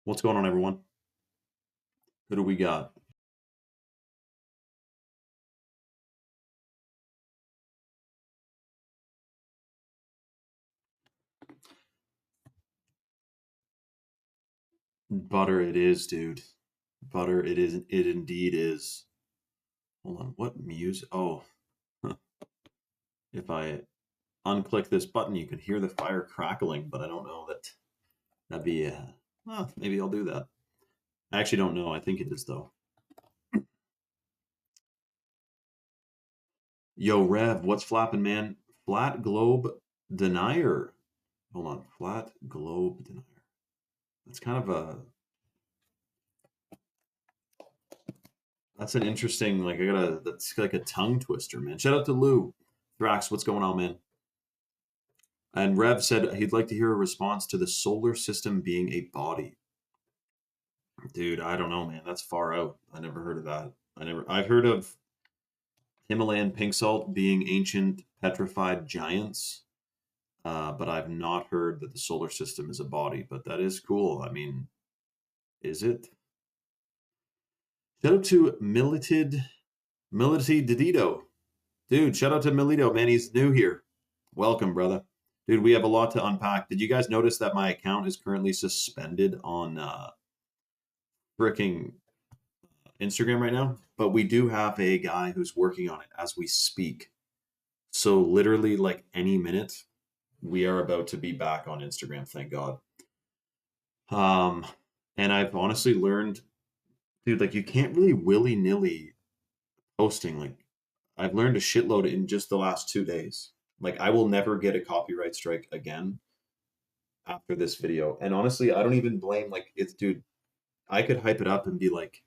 What's going on, everyone? Who do we got? Butter it is, dude. Butter it is. It indeed is. Hold on. What music? Oh, if I unclick this button, you can hear the fire crackling, but I don't know that that'd be. Well, maybe I'll do that. I actually don't know. I think it is though. Yo, Rev, what's flapping, man? Flat globe denier. Hold on. Flat globe denier. That's kind of a. That's an interesting. Like I gotta. That's like a tongue twister, man. Shout out to Lou. Thrax, what's going on, man? And Rev said he'd like to hear a response to the solar system being a body. Dude, I don't know, man. That's far out. I never heard of that. I've heard of Himalayan pink salt being ancient petrified giants, but I've not heard that the solar system is a body. But that is cool. I mean, is it? Shout out to Militid Didito. Dude, shout out to Milito, man. He's new here. Welcome, brother. Dude, we have a lot to unpack. Did you guys notice that my account is currently suspended on freaking Instagram right now? But we do have a guy who's working on it as we speak. So literally like any minute, we are about to be back on Instagram, thank God. And I've honestly learned, dude, like you can't really willy-nilly posting. Like I've learned a shitload in just the last 2 days. Like I will never get a copyright strike again after this video. And honestly, I don't even blame like it's dude, I could hype it up and be like,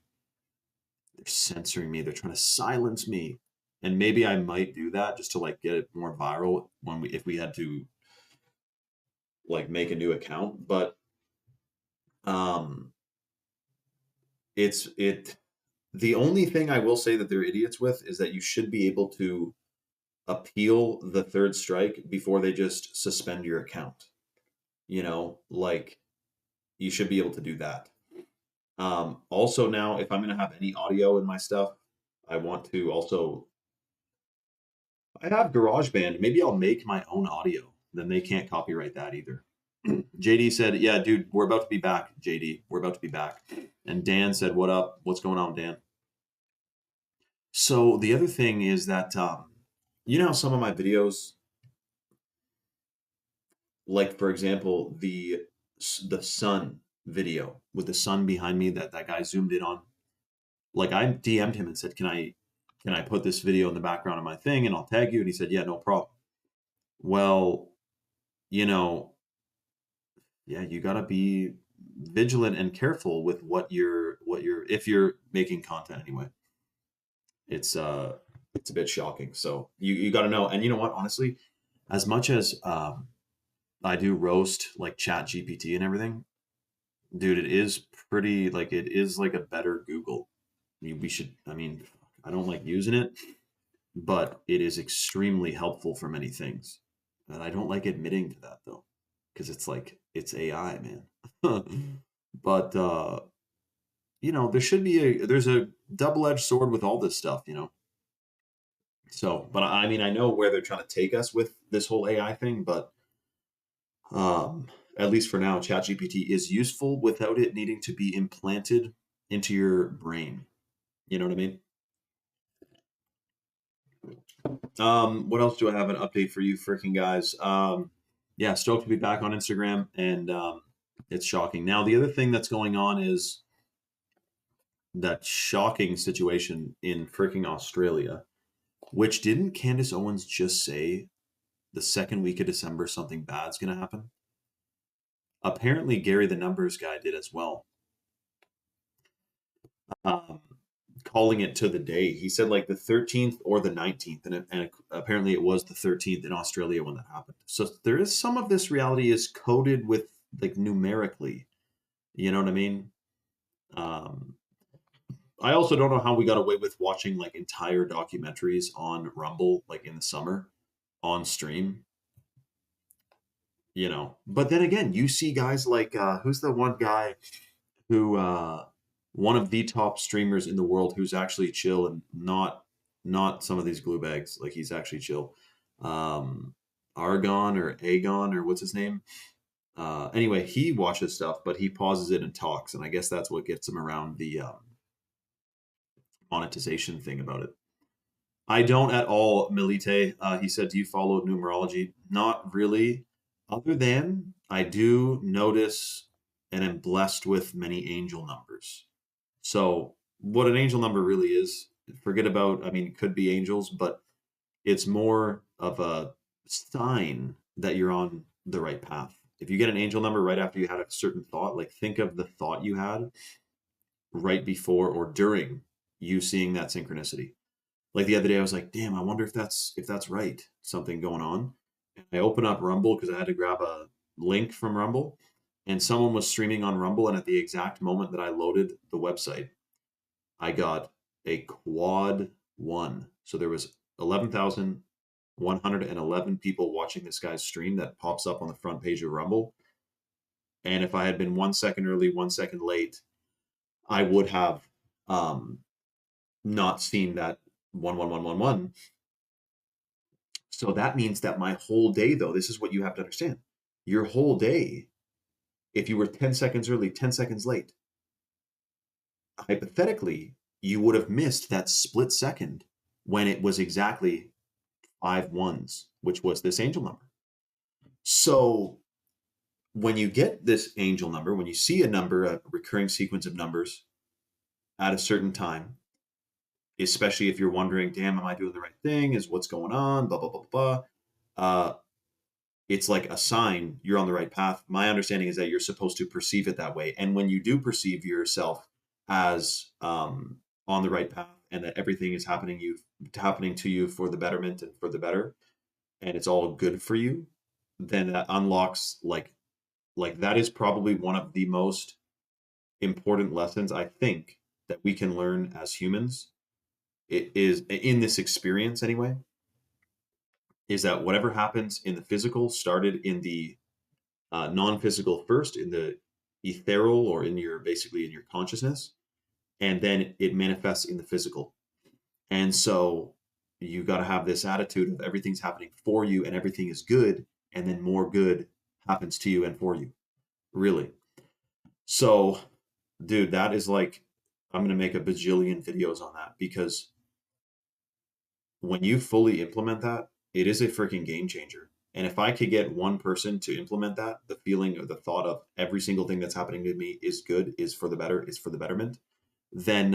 they're censoring me, they're trying to silence me. And maybe I might do that just to like get it more viral when we if we had to like make a new account. But um it the only thing I will say that they're idiots with is that you should be able to appeal the third strike before they just suspend your account. Like you should be able to do that. Also now, if I'm going to have any audio in my stuff, I want to also. I have GarageBand. Maybe I'll make my own audio. Then they can't copyright that either. JD said, "Yeah, dude, we're about to be back." JD, we're about to be back. And Dan said, "What up? What's going on, Dan?" So the other thing is that you know how some of my videos, like for example, the sun video with the sun behind me that guy zoomed in on. Like I DM'd him and said, can I put this video in the background of my thing and I'll tag you? And he said, yeah, no problem. Well, you know, yeah, you gotta be vigilant and careful with what you're if you're making content anyway. It's a bit shocking. So you gotta know. And you know what, honestly, as much as I do roast like Chat GPT and everything, dude, it is pretty like it is like a better Google. We should, I mean, I don't like using it, but it is extremely helpful for many things. And I don't like admitting to that though, because it's like it's AI, man. But there's a double-edged sword with all this stuff. So, but I mean, I know where they're trying to take us with this whole AI thing, but um, at least for now, ChatGPT is useful without it needing to be implanted into your brain. You know what I mean? What else do I have an update for you freaking guys? Yeah, stoked to be back on Instagram, and it's shocking. Now, the other thing that's going on is that shocking situation in freaking Australia, which didn't Candace Owens just say the second week of December something bad's going to happen? Apparently, Gary the Numbers guy did as well. Um, Calling it to the day. He said like the 13th or the 19th, and apparently it was the 13th in Australia when that happened. So there is some of this reality is coded with like numerically. You know what I mean? Um, I also don't know how we got away with watching like entire documentaries on Rumble like in the summer on stream. But then again, you see guys like who's the one guy? who one of the top streamers in the world who's actually chill and not some of these glue bags. Like he's actually chill. Argon or Agon or what's his name? Anyway, he watches stuff, but he pauses it and talks, and I guess that's what gets him around the monetization thing about it. I don't at all, Milite. He said, do you follow numerology? Not really, other than I do notice and am blessed with many angel numbers. So, what an angel number really is, forget about, I mean, it could be angels, but it's more of a sign that you're on the right path. If you get an angel number right after you had a certain thought, like think of the thought you had right before or during you seeing that synchronicity. Like the other day, I was like, damn, I wonder if that's right. Something going on. And I open up Rumble because I had to grab a link from Rumble, and someone was streaming on Rumble, and at the exact moment that I loaded the website, I got a quad one. So there was 11,111 people watching this guy's stream that pops up on the front page of Rumble. And if I had been 1 second early, 1 second late, I would have not seen that 11111. So that means that my whole day, though, this is what you have to understand. Your whole day, if you were 10 seconds early, 10 seconds late, hypothetically, you would have missed that split second when it was exactly 5 ones, which was this angel number. So when you get this angel number, when you see a number, a recurring sequence of numbers at a certain time, especially if you're wondering, damn, am I doing the right thing? Is what's going on? Blah, blah, blah, blah. It's like a sign you're on the right path. My understanding is that you're supposed to perceive it that way. And when you do perceive yourself as on the right path and that everything is happening to you for the betterment and for the better, and it's all good for you, then that unlocks like that is probably one of the most important lessons I think that we can learn as humans. It is in this experience anyway, is that whatever happens in the physical started in the non-physical first, in the ethereal or in your basically in your consciousness, and then it manifests in the physical. And so you got to have this attitude of everything's happening for you and everything is good, and then more good happens to you and for you, really. So dude, that is like, I'm going to make a bajillion videos on that, because when you fully implement that, it is a freaking game changer. And if I could get one person to implement that, the feeling or the thought of every single thing that's happening to me is good, is for the better, is for the betterment, then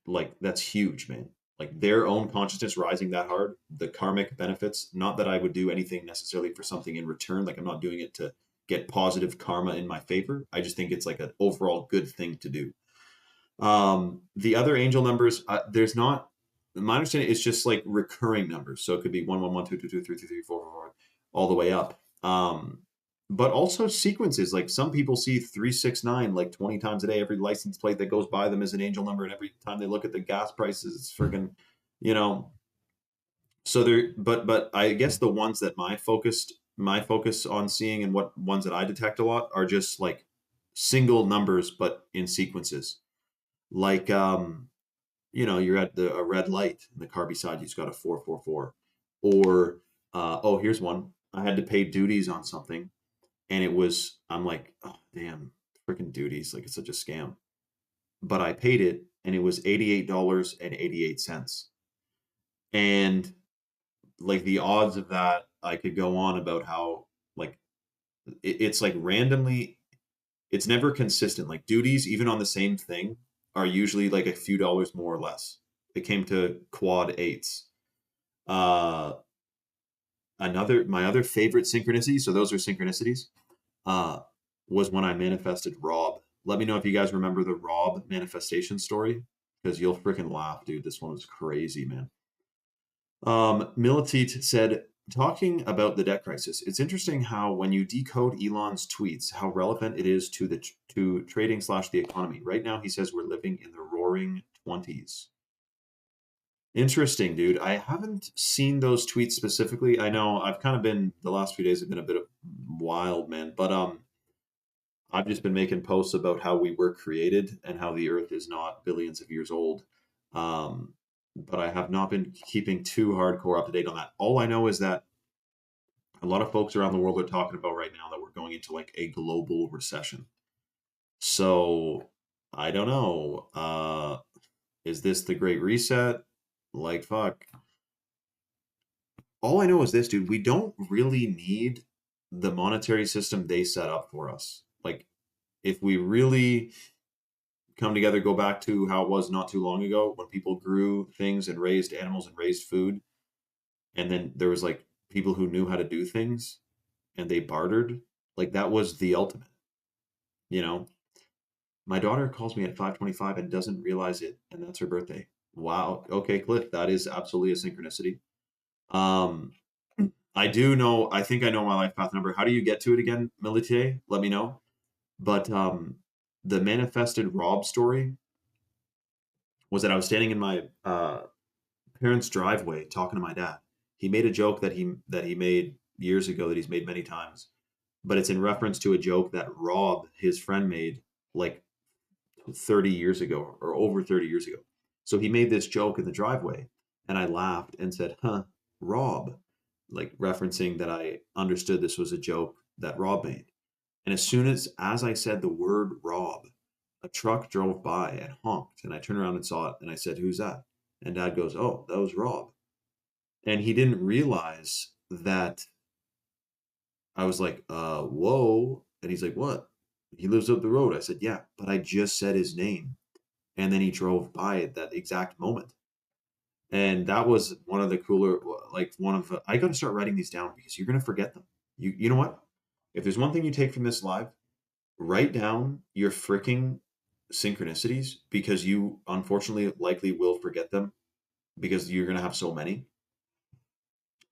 like that's huge, man. Like their own consciousness rising that hard, the karmic benefits, not that I would do anything necessarily for something in return. Like I'm not doing it to get positive karma in my favor. I just think it's like an overall good thing to do. The other angel numbers, there's not, my understanding is just like recurring numbers. So it could be 111, 2, 2, 2, 3, 3, 3, 4, 4, 4, all the way up. But also sequences, like some people see 369 like 20 times a day. Every license plate that goes by them is an angel number, and every time they look at the gas prices, it's friggin', you know. So there, but I guess the ones that my focus on seeing, and what ones that I detect a lot, are just like single numbers but in sequences. Like you're at a red light and the car beside you's got a 444. Or oh, here's one. I had to pay duties on something, and I'm like, oh damn, freaking duties, like it's such a scam. But I paid it, and it was $88.88. And like the odds of that, I could go on about how like it's like randomly, it's never consistent. Like duties, even on the same thing, are usually like a few dollars more or less. It came to quad eights. My other favorite synchronicity, so those are synchronicities, was when I manifested Rob. Let me know if you guys remember the Rob manifestation story, because you'll freaking laugh, dude. This one was crazy, man. Militit said, talking about the debt crisis, it's interesting how when you decode Elon's tweets, how relevant it is to trading / the economy. Right now, he says we're living in the roaring 20s. Interesting, dude. I haven't seen those tweets specifically. I know I've kind of been, the last few days have been a bit of wild, man. But I've just been making posts about how we were created and how the Earth is not billions of years old. Um, but I have not been keeping too hardcore up to date on that. All I know is that a lot of folks around the world are talking about right now that we're going into like a global recession. So I don't know. Is this the Great Reset? Like, fuck. All I know is this, dude. We don't really need the monetary system they set up for us. Like, if we really come together, go back to how it was not too long ago when people grew things and raised animals and raised food, and then there was like people who knew how to do things and they bartered. Like, that was the ultimate, you know? My daughter calls me at 5:25 and doesn't realize it, and that's her birthday. Wow. Okay, Cliff, that is absolutely a synchronicity. Um, I do know, I think I know my life path number. How do you get to it again, Militier? Let me know. But the manifested Rob story was that I was standing in my parents' driveway talking to my dad. He made a joke that he made years ago that he's made many times, but it's in reference to a joke that Rob, his friend, made like 30 years ago or over 30 years ago. So he made this joke in the driveway, and I laughed and said, "Huh, Rob," like referencing that I understood this was a joke that Rob made. And as soon as I said the word Rob, a truck drove by and honked, and I turned around and saw it, and I said, "Who's that?" And Dad goes, "Oh, that was Rob." And he didn't realize that I was like, whoa. And he's like, "What? He lives up the road." I said, "Yeah, but I just said his name." And then he drove by at that exact moment. And that was one of the cooler, like one of the, I got to start writing these down because you're going to forget them. You know what? If there's one thing you take from this live, write down your freaking synchronicities because you unfortunately likely will forget them because you're going to have so many.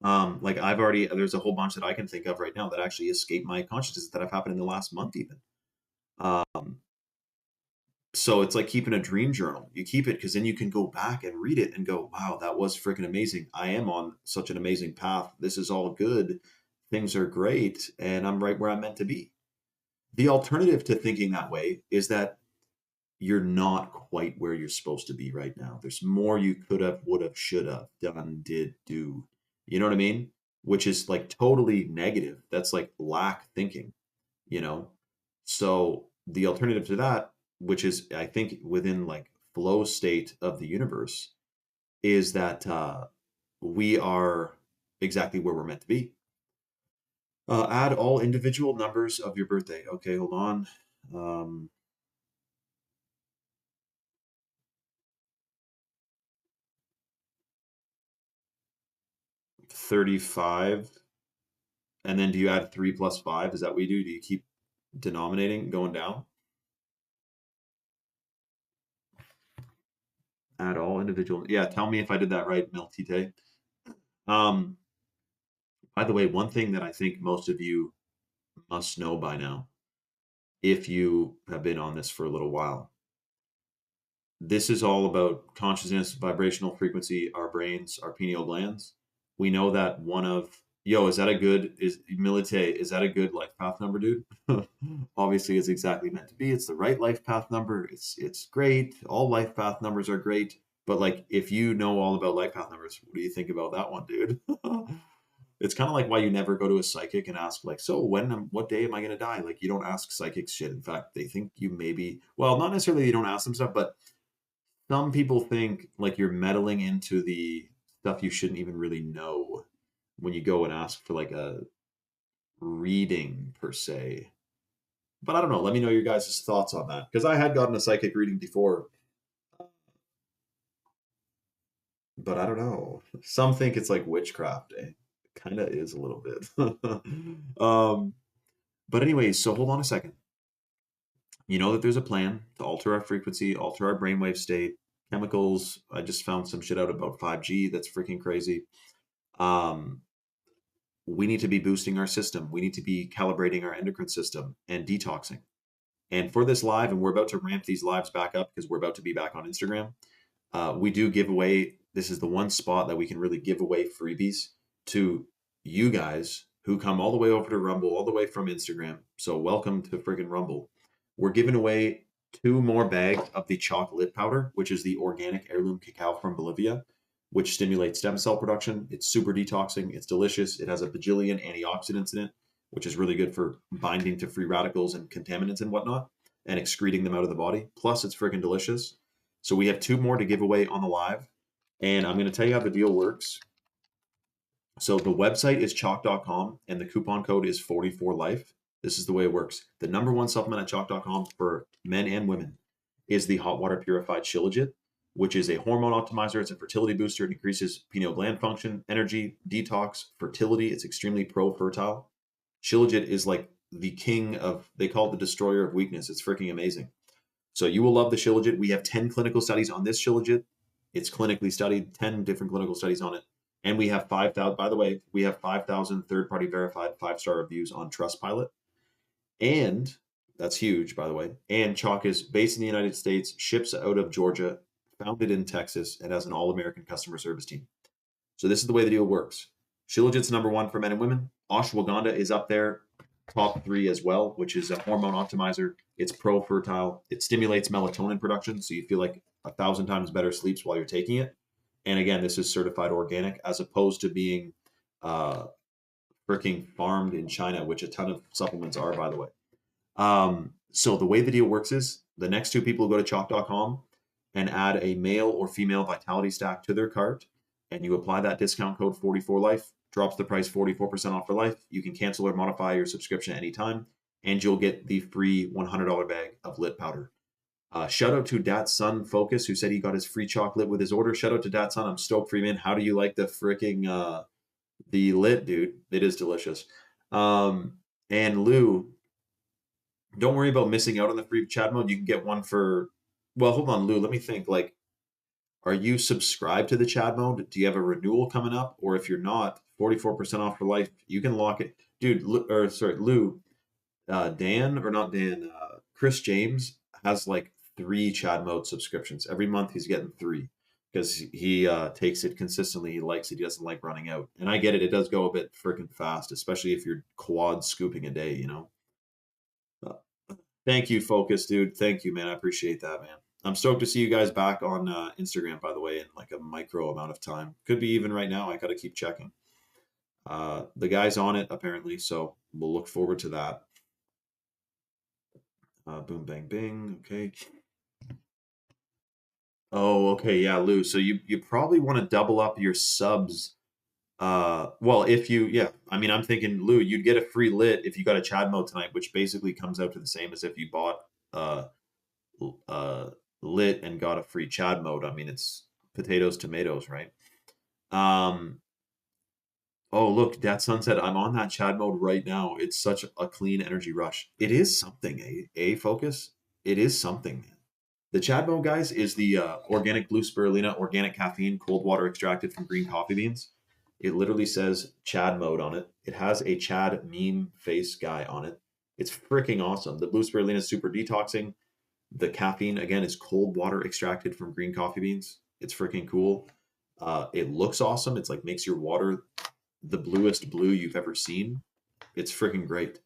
Like I've already, there's a whole bunch that I can think of right now that actually escape my consciousness that have happened in the last month even. Um, so it's like keeping a dream journal. You keep it because then you can go back and read it and go, wow, that was freaking amazing. I am on such an amazing path. This is all good. Things are great. And I'm right where I'm meant to be. The alternative to thinking that way is that you're not quite where you're supposed to be right now. There's more you could have, would have, should have done, did, do. You know what I mean? Which is like totally negative. That's like lack thinking, you know? So the alternative to that, which is I think within like flow state of the universe, is that we are exactly where we're meant to be. Add all individual numbers of your birthday. Okay, hold on. Um, 35. And then do you add 3 plus 5? Is that what you do? Do you keep denominating going down? Add all individual. Yeah, tell me if I did that right, Miltite. Um, by the way, one thing that I think most of you must know by now, if you have been on this for a little while, this is all about consciousness, vibrational frequency, our brains, our pineal glands. We know that one of yo, is that a good is Milite, is that a good life path number, dude? Obviously it's exactly meant to be. It's the right life path number. It's great. All life path numbers are great. But like if you know all about life path numbers, what do you think about that one, dude? It's kind of like why you never go to a psychic and ask like, so what day am I gonna die? Like you don't ask psychics shit. In fact, they think you maybe well, not necessarily you don't ask them stuff, but some people think like you're meddling into the stuff you shouldn't even really know when you go and ask for like a reading per se. But I don't know. Let me know your guys' thoughts on that because I had gotten a psychic reading before, but I don't know. Some think it's like witchcraft. Eh? It kind of is a little bit. um, but anyways, so hold on a second. You know that there's a plan to alter our frequency, alter our brainwave state, chemicals. I just found some shit out about 5G that's freaking crazy. Um, we need to be boosting our system. We need to be calibrating our endocrine system and detoxing. And for this live, and we're about to ramp these lives back up because we're about to be back on Instagram. We do give away. This is the one spot that we can really give away freebies to you guys who come all the way over to Rumble, all the way from Instagram. So welcome to friggin' Rumble. We're giving away 2 more bags of the chocolate powder, which is the organic heirloom cacao from Bolivia, which stimulates stem cell production. It's super detoxing. It's delicious. It has a bajillion antioxidants in it, which is really good for binding to free radicals and contaminants and whatnot and excreting them out of the body. Plus, it's freaking delicious. So we have 2 more to give away on the live. And I'm going to tell you how the deal works. So the website is chalk.com and the coupon code is 44life. This is the way it works. The number 1 supplement at chalk.com for men and women is the hot water purified Shilajit, which is a hormone optimizer. It's a fertility booster. It increases pineal gland function, energy, detox, fertility. It's extremely pro-fertile. Shilajit is like the king of, they call it the destroyer of weakness. It's freaking amazing. So you will love the Shilajit. We have 10 clinical studies on this Shilajit. It's clinically studied, 10 different clinical studies on it. And we have 5,000, by the way, we have 5,000 third-party verified 5-star reviews on Trustpilot. And that's huge, by the way. And Chalk is based in the United States, ships out of Georgia, founded in Texas, and has an all-American customer service team. So this is the way the deal works. Shilajit's number 1 for men and women. Ashwagandha is up there, top 3 as well, which is a hormone optimizer. It's pro-fertile. It stimulates melatonin production, so you feel like 1,000 times better sleeps while you're taking it. And again, this is certified organic as opposed to being freaking farmed in China, which a ton of supplements are, by the way. So the way the deal works is the next 2 people go to chalk.com and add a male or female vitality stack to their cart, and you apply that discount code 44life, drops the price 44% off for life. You can cancel or modify your subscription anytime, and you'll get the free $100 bag of lit powder. Shout out to Dat Son Focus, who said he got his free chocolate with his order. Shout out to Dat Son. I'm stoked for you, man. How do you like the freaking the lit, dude? It is delicious. And Lou, don't worry about missing out on the free chat mode. You can get one for, well, hold on, Lou. Let me think. Like, are you subscribed to the chat mode? Do you have a renewal coming up? Or if you're not, 44% off for life. You can lock it, dude. Lou. Dan or not Dan? Chris James has like 3 chat mode subscriptions. Every month he's getting 3 because he takes it consistently. He likes it. He doesn't like running out. And I get it. It does go a bit freaking fast, especially if you're quad scooping a day, you know? Thank you, Focus, dude. Thank you, man. I appreciate that, man. I'm stoked to see you guys back on Instagram, by the way, in like a micro amount of time. Could be even right now. I got to keep checking. The guy's on it, apparently, so we'll look forward to that. Boom, bang, bing. Okay. Oh, okay. Yeah, Lou. So you probably want to double up your subs. Well, if you, yeah, I mean, I'm thinking, Lou, you'd get a free lit if you got a Chad mode tonight, which basically comes out to the same as if you bought lit and got a free Chad mode. I mean, it's potatoes, tomatoes, right? Oh, look, that sunset. I'm on that Chad mode right now. It's such a clean energy rush. It is something, Focus. It is something, man. The Chad mode, guys, is the organic blue spirulina, organic caffeine, cold water extracted from green coffee beans. It literally says Chad mode on it. It has a Chad meme face guy on it. It's freaking awesome. The blue spirulina is super detoxing. The caffeine, again, is cold water extracted from green coffee beans. It's freaking cool. It looks awesome. It's like makes your water the bluest blue you've ever seen. It's freaking great.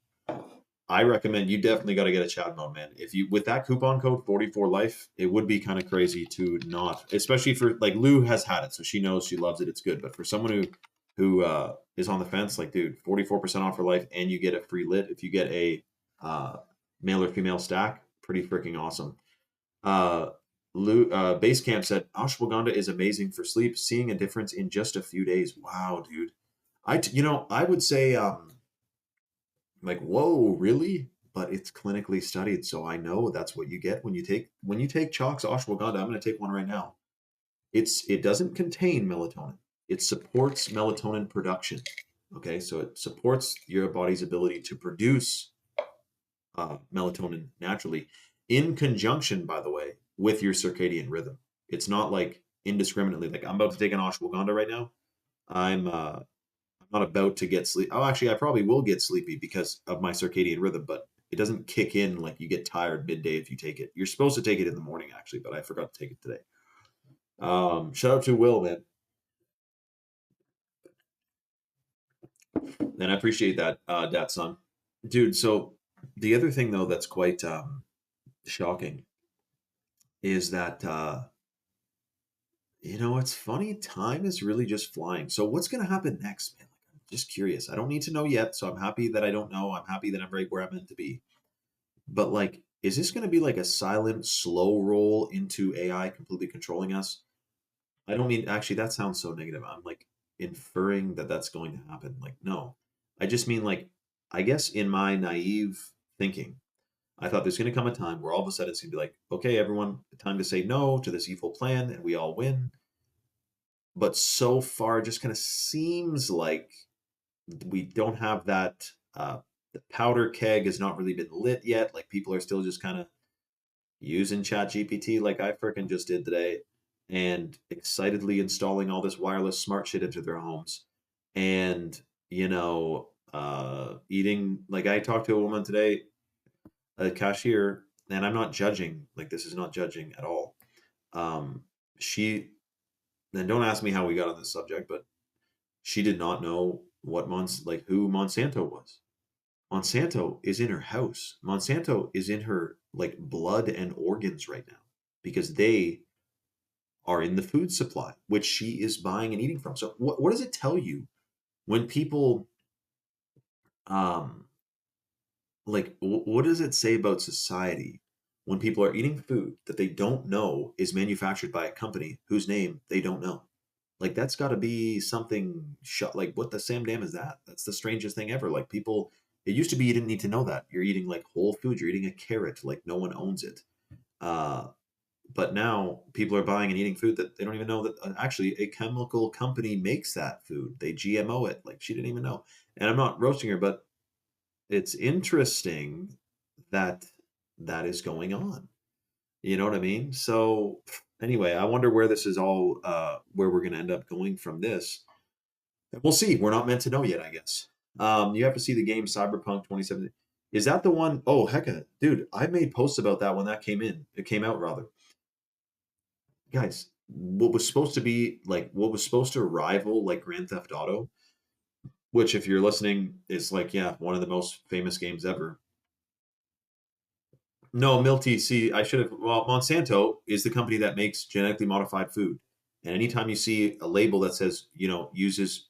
I recommend you definitely got to get a Chad mode, man. If you with that coupon code 44life, it would be kind of crazy to not, especially for like Lou has had it, so she knows she loves it. It's good, but for someone who is on the fence, like dude, 44% off for life, and you get a free lit if you get a male or female stack. Pretty freaking awesome. Lou Basecamp said ashwagandha is amazing for sleep, seeing a difference in just a few days. Wow, dude. I would say like, whoa, really? But it's clinically studied, so I know that's what you get when you take Chalk's ashwagandha. I'm going to take one right now. It doesn't contain melatonin. It supports melatonin production. Okay, so it supports your body's ability to produce melatonin naturally, in conjunction, by the way, with your circadian rhythm. It's not like indiscriminately. Like I'm about to take an ashwagandha right now. I'm not about to get sleep. Oh, actually, I probably will get sleepy because of my circadian rhythm, but it doesn't kick in like you get tired midday if you take it. You're supposed to take it in the morning, actually, but I forgot to take it today. Shout out to Will, man. And I appreciate that, Dat Son. Dude, so the other thing though that's quite shocking is that it's funny, time is really just flying. So what's gonna happen next, man? Like, I'm just curious. I don't need to know yet, so I'm happy that I don't know. I'm happy that I'm right where I'm meant to be. But like, is this gonna be like a silent, slow roll into AI completely controlling us? I don't mean actually that sounds so negative. I'm like inferring that that's going to happen. Like, no. I just mean like I guess in my naive thinking, I thought there's going to come a time where all of a sudden it's going to be like, okay, everyone, time to say no to this evil plan and we all win. But so far, it just kind of seems like we don't have that. The powder keg has not really been lit yet. Like people are still just kind of using Chat GPT like I freaking just did today and excitedly installing all this wireless smart shit into their homes. And, eating, like I talked to a woman today, a cashier, and I'm not judging, like this is not judging at all. Um, she, and don't ask me how we got on this subject, but she did not know who Monsanto was. Monsanto is in her house. Monsanto is in her like blood and organs right now because they are in the food supply, which she is buying and eating from. So what does it tell you when people um what does it say about society when people are eating food that they don't know is manufactured by a company whose name they don't know? Like that's got to be something like what the Sam Dam is that? That's the strangest thing ever. Like people, it used to be you didn't need to know that. You're eating like whole food. You're eating a carrot. Like no one owns it. Uh, but now people are buying and eating food that they don't even know that actually a chemical company makes that food. They GMO it. Like she didn't even know. And I'm not roasting her, but it's interesting that that is going on. You know what I mean? So anyway, I wonder where this is all where we're going to end up going from this. We'll see. We're not meant to know yet, I guess. You have to see the game Cyberpunk 2070. Is that the one? Oh, hecka. Dude, I made posts about that when that came in. It came out rather. Guys, what was supposed to rival like Grand Theft Auto, which if you're listening is like, yeah, one of the most famous games ever. No, Milty, see, I should have. Well, Monsanto is the company that makes genetically modified food. And anytime you see a label that says, uses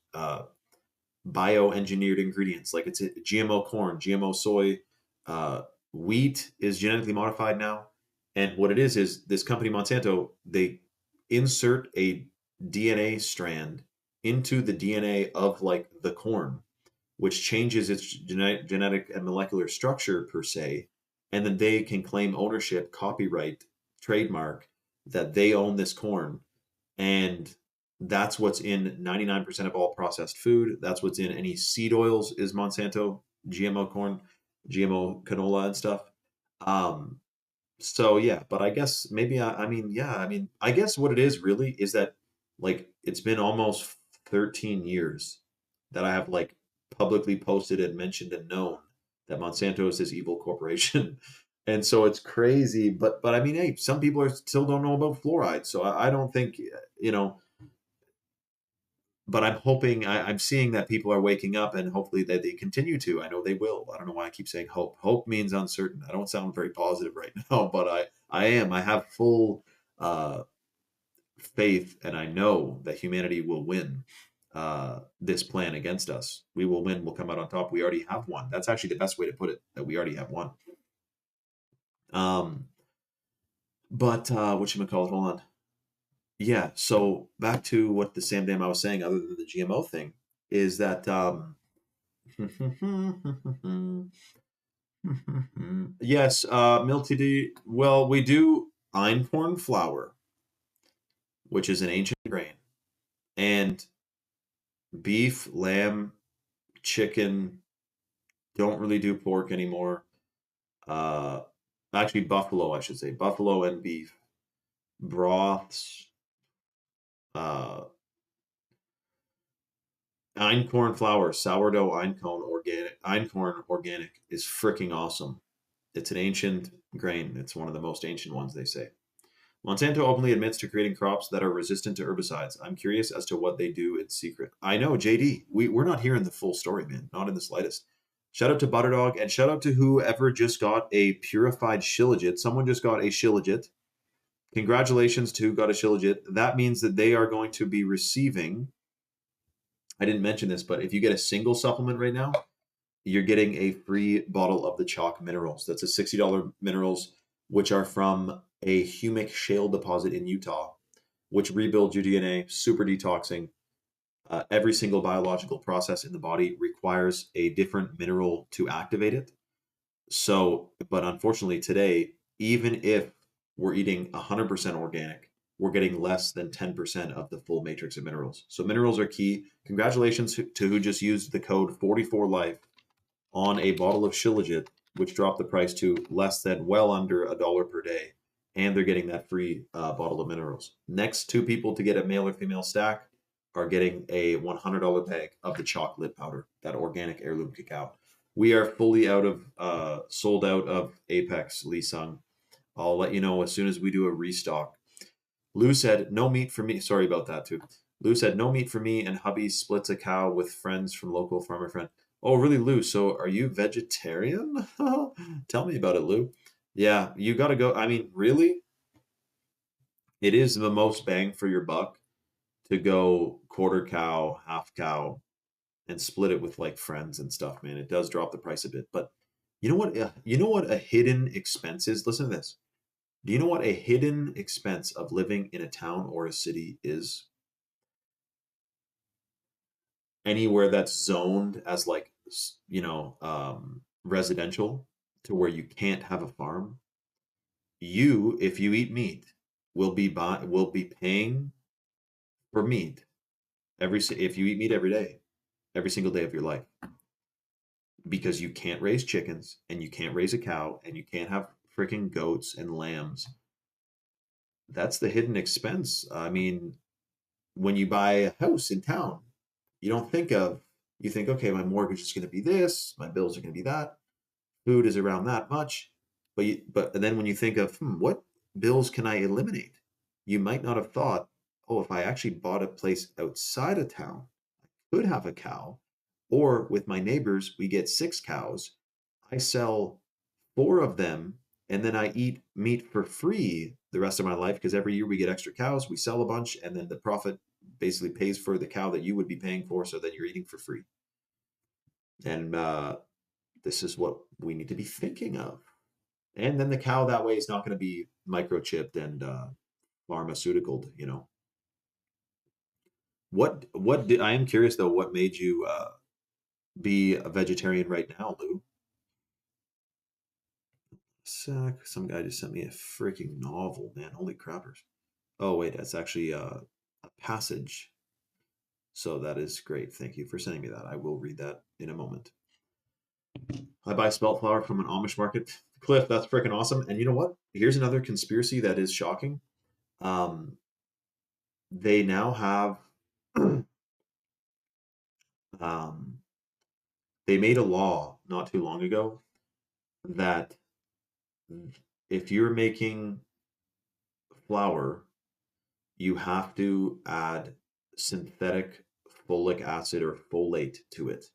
bioengineered ingredients, like it's a GMO corn, GMO soy, wheat is genetically modified now. And what it is this company Monsanto, they insert a DNA strand into the DNA of like the corn, which changes its genetic and molecular structure per se, and then they can claim ownership, copyright, trademark that they own this corn, and that's what's in 99% of all processed food. That's what's in any seed oils is Monsanto, GMO corn, GMO canola and stuff. Um, so yeah, but I guess maybe I mean yeah, I mean I guess what it is really is that like it's been almost 13 years that I have like publicly posted and mentioned and known that Monsanto is this evil corporation. And so it's crazy, but I mean, hey, some people are still don't know about fluoride, so I don't think you know but I'm hoping I'm seeing that people are waking up and hopefully that they continue to. I know they will. I don't know why I keep saying hope. Hope means uncertain. I don't sound very positive right now, but I am. I have full uh, faith, and I know that humanity will win this plan against us. We will win. We'll come out on top. We already have won. That's actually the best way to put it. That we already have won. Um, but what you call it? Hold on. Yeah. So back to what the Sam Dam I was saying, other than the GMO thing, is that yes, Milty D. Well, we do einkorn flour, which is an ancient grain, and beef, lamb, chicken. Don't really do pork anymore. Uh, actually, buffalo, I should say, buffalo and beef broths. Uh, einkorn flour, sourdough einkorn organic is freaking awesome. It's an ancient grain. It's one of the most ancient ones, they say. Monsanto openly admits to creating crops that are resistant to herbicides. I'm curious as to what they do in secret. I know, JD. We're not hearing the full story, man. Not in the slightest. Shout out to Butterdog, and shout out to whoever just got a purified shilajit. Someone just got a shilajit. Congratulations to who got a shilajit. That means that they are going to be receiving. I didn't mention this, but if you get a single supplement right now, you're getting a free bottle of the chalk minerals. That's a $60 minerals, which are from a humic shale deposit in Utah, which rebuilds your DNA, super detoxing. Every single biological process in the body requires a different mineral to activate it. So, but unfortunately today, even if we're eating 100% organic, we're getting less than 10% of the full matrix of minerals. So minerals are key. Congratulations to who just used the code 44life on a bottle of shilajit, which dropped the price to less than well under $1 per day. And they're getting that free bottle of minerals. Next two people to get a male or female stack are getting a $100 bag of the chocolate powder, that organic heirloom cacao. We are fully sold out of Apex, Lee Sung. I'll let you know as soon as we do a restock. Lou said, no meat for me. Sorry about that, too. Lou said, no meat for me, and hubby splits a cow with friends from local farmer friend. Oh, really, Lou? So are you vegetarian? Tell me about it, Lou. Yeah, you got to go. I mean, really? It is the most bang for your buck to go quarter cow, half cow, and split it with like friends and stuff, man. It does drop the price a bit. But you know what? You know what a hidden expense is? Listen to this. Do you know what a hidden expense of living in a town or a city is? Anywhere that's zoned as like, residential to where you can't have a farm. You, if you eat meat, will be paying for meat if you eat meat every day, every single day of your life, because you can't raise chickens and you can't raise a cow and you can't have freaking goats and lambs. That's the hidden expense. I mean, when you buy a house in town, you don't think of, you think, okay, my mortgage is going to be this, my bills are going to be that, food is around that much. But and then when you think of, what bills can I eliminate? You might not have thought, oh, if I actually bought a place outside of town, I could have a cow. Or with my neighbors, we get 6 cows. I sell 4 of them, and then I eat meat for free the rest of my life because every year we get extra cows, we sell a bunch, and then the profit basically pays for the cow that you would be paying for, so then you're eating for free. And this is what we need to be thinking of. And then the cow that way is not going to be microchipped and pharmaceutical, I am curious though, what made you be a vegetarian right now, Lou? Some guy just sent me a freaking novel, man. Holy crappers. Oh, wait, that's actually a passage. So that is great. Thank you for sending me that. I will read that in a moment. I buy spelt flour from an Amish market. Cliff, that's freaking awesome. And you know what? Here's another conspiracy that is shocking. They now have, they made a law not too long ago that if you're making flour, you have to add synthetic folic acid or folate to it,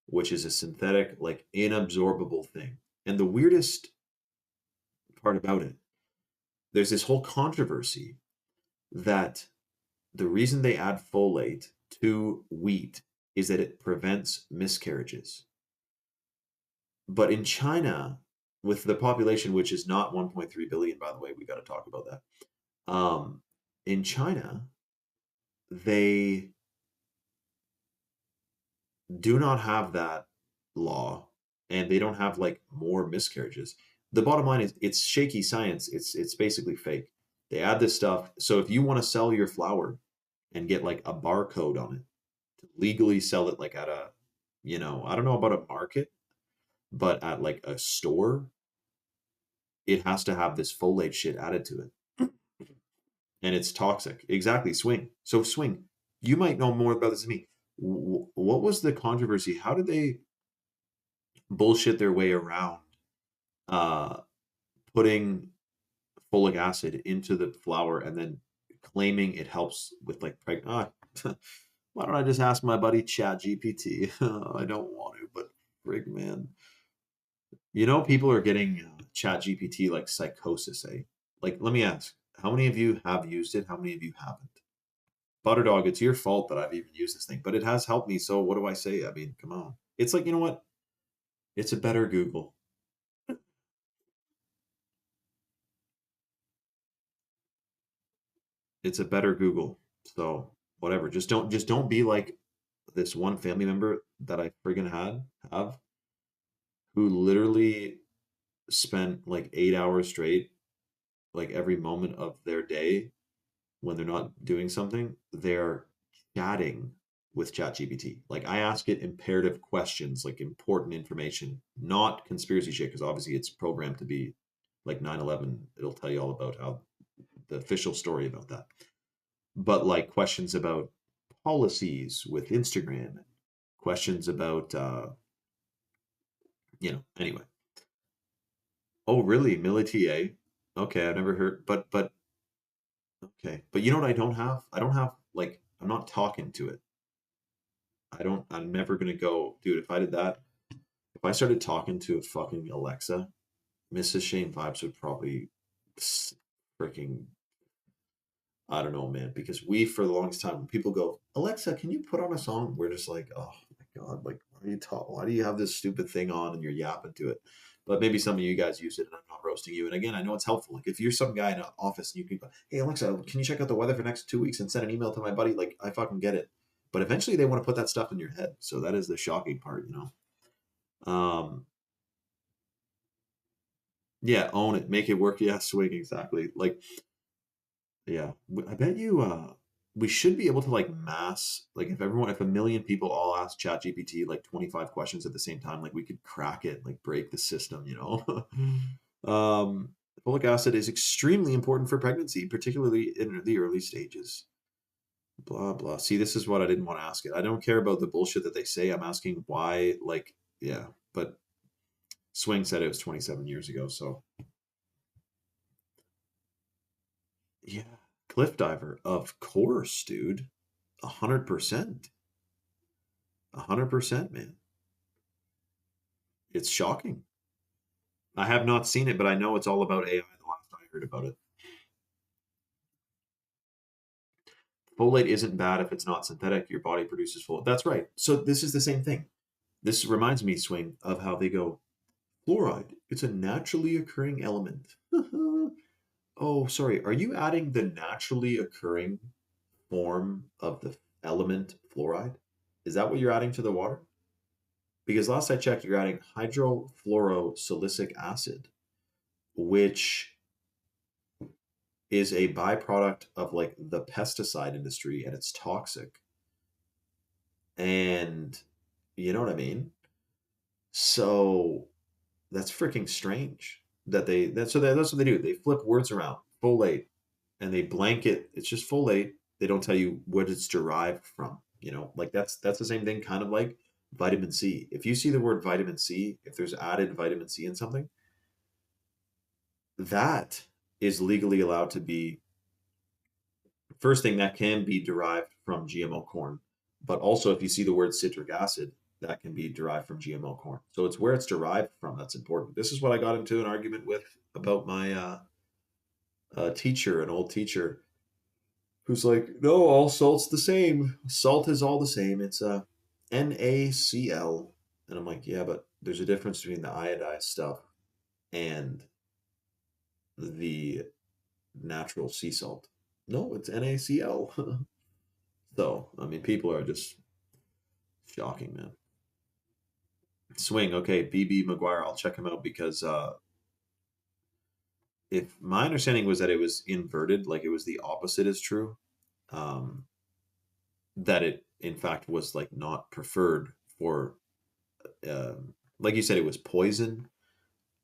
which is a synthetic, like inabsorbable thing. And the weirdest part about it, there's this whole controversy that the reason they add folate to wheat is that it prevents miscarriages. But in China, with the population, which is not 1.3 billion, by the way, we got to talk about that. In China, they do not have that law, and they don't have like more miscarriages. The bottom line is it's shaky science. It's basically fake. They add this stuff. So if you want to sell your flour and get like a barcode on it to legally sell it like at a, I don't know about a market, but at like a store, it has to have this folate shit added to it. And it's toxic. Exactly. Swing. So swing. You might know more about this than me. What was the controversy? How did they bullshit their way around putting folic acid into the flour and then claiming it helps with like why don't I just ask my buddy Chat GPT? I don't want to, but frig man. People are getting Chat GPT like psychosis, eh? Like, let me ask, how many of you have used it? How many of you haven't? Butterdog, it's your fault that I've even used this thing, but it has helped me. So what do I say? I mean, come on. It's like, you know what? It's a better Google. It's a better Google. So whatever. Just don't be like this one family member that I friggin' have who literally spent like 8 hours straight, like every moment of their day when they're not doing something, they're chatting with ChatGPT. Like I ask it imperative questions, like important information, not conspiracy shit, because obviously it's programmed to be like 9/11. It'll tell you all about how the official story about that. But like questions about policies with Instagram, questions about anyway. Oh, really? Millie TA? Okay, I've never heard, but okay. But you know what I don't have? I don't have like I'm not talking to it. I'm never gonna go, dude, if I did that, if I started talking to a fucking Alexa, Mrs. Shane Vibes would probably freaking, I don't know, man, because we, for the longest time, when people go, Alexa, can you put on a song? We're just like, oh my God, like, why do you have this stupid thing on and you're yapping to it? But maybe some of you guys use it and I'm not roasting you. And again, I know it's helpful. Like if you're some guy in an office and you can go, hey, Alexa, can you check out the weather for next 2 weeks and send an email to my buddy? Like I fucking get it. But eventually they want to put that stuff in your head. So that is the shocking part. Yeah, own it, make it work. Yeah, swing, exactly. Like, yeah, I bet you we should be able to like mass, like if a million people all ask ChatGPT like 25 questions at the same time, like we could crack it, like break the system. um Folic acid is extremely important for pregnancy, particularly in the early stages. Blah blah. See, this is what I didn't want to ask it. I don't care about the bullshit that they say. I'm asking why, like, yeah, but Swing said it was 27 years ago, so yeah. Cliff diver, of course, dude. 100%. 100%, man. It's shocking. I have not seen it, but I know it's all about AI the last I heard about it. Folate isn't bad if it's not synthetic. Your body produces folate. That's right. So this is the same thing. This reminds me, Swing, of how they go, fluoride, it's a naturally occurring element. Oh, sorry. Are you adding the naturally occurring form of the element fluoride? Is that what you're adding to the water? Because last I checked, you're adding hydrofluorosilicic acid, which is a byproduct of like the pesticide industry and it's toxic. And you know what I mean? So that's freaking strange that that's what they do. They flip words around. Folate and they blanket it's just folate. They don't tell you what it's derived from. Like that's the same thing kind of like vitamin C. If you see the word vitamin C, if there's added vitamin C in something, that is legally allowed to be first thing that can be derived from GMO corn. But also if you see the word citric acid, that can be derived from GMO corn. So it's where it's derived from that's important. This is what I got into an argument with about my teacher, an old teacher, who's like, no, all salt's the same. Salt is all the same. It's NaCl. And I'm like, yeah, but there's a difference between the iodized stuff and the natural sea salt. No, it's NaCl. So, I mean, people are just shocking, man. Swing, okay, BB McGuire, I'll check him out because if my understanding was that it was inverted, like it was the opposite is true, um, that it in fact was like not preferred for, like you said, it was poison.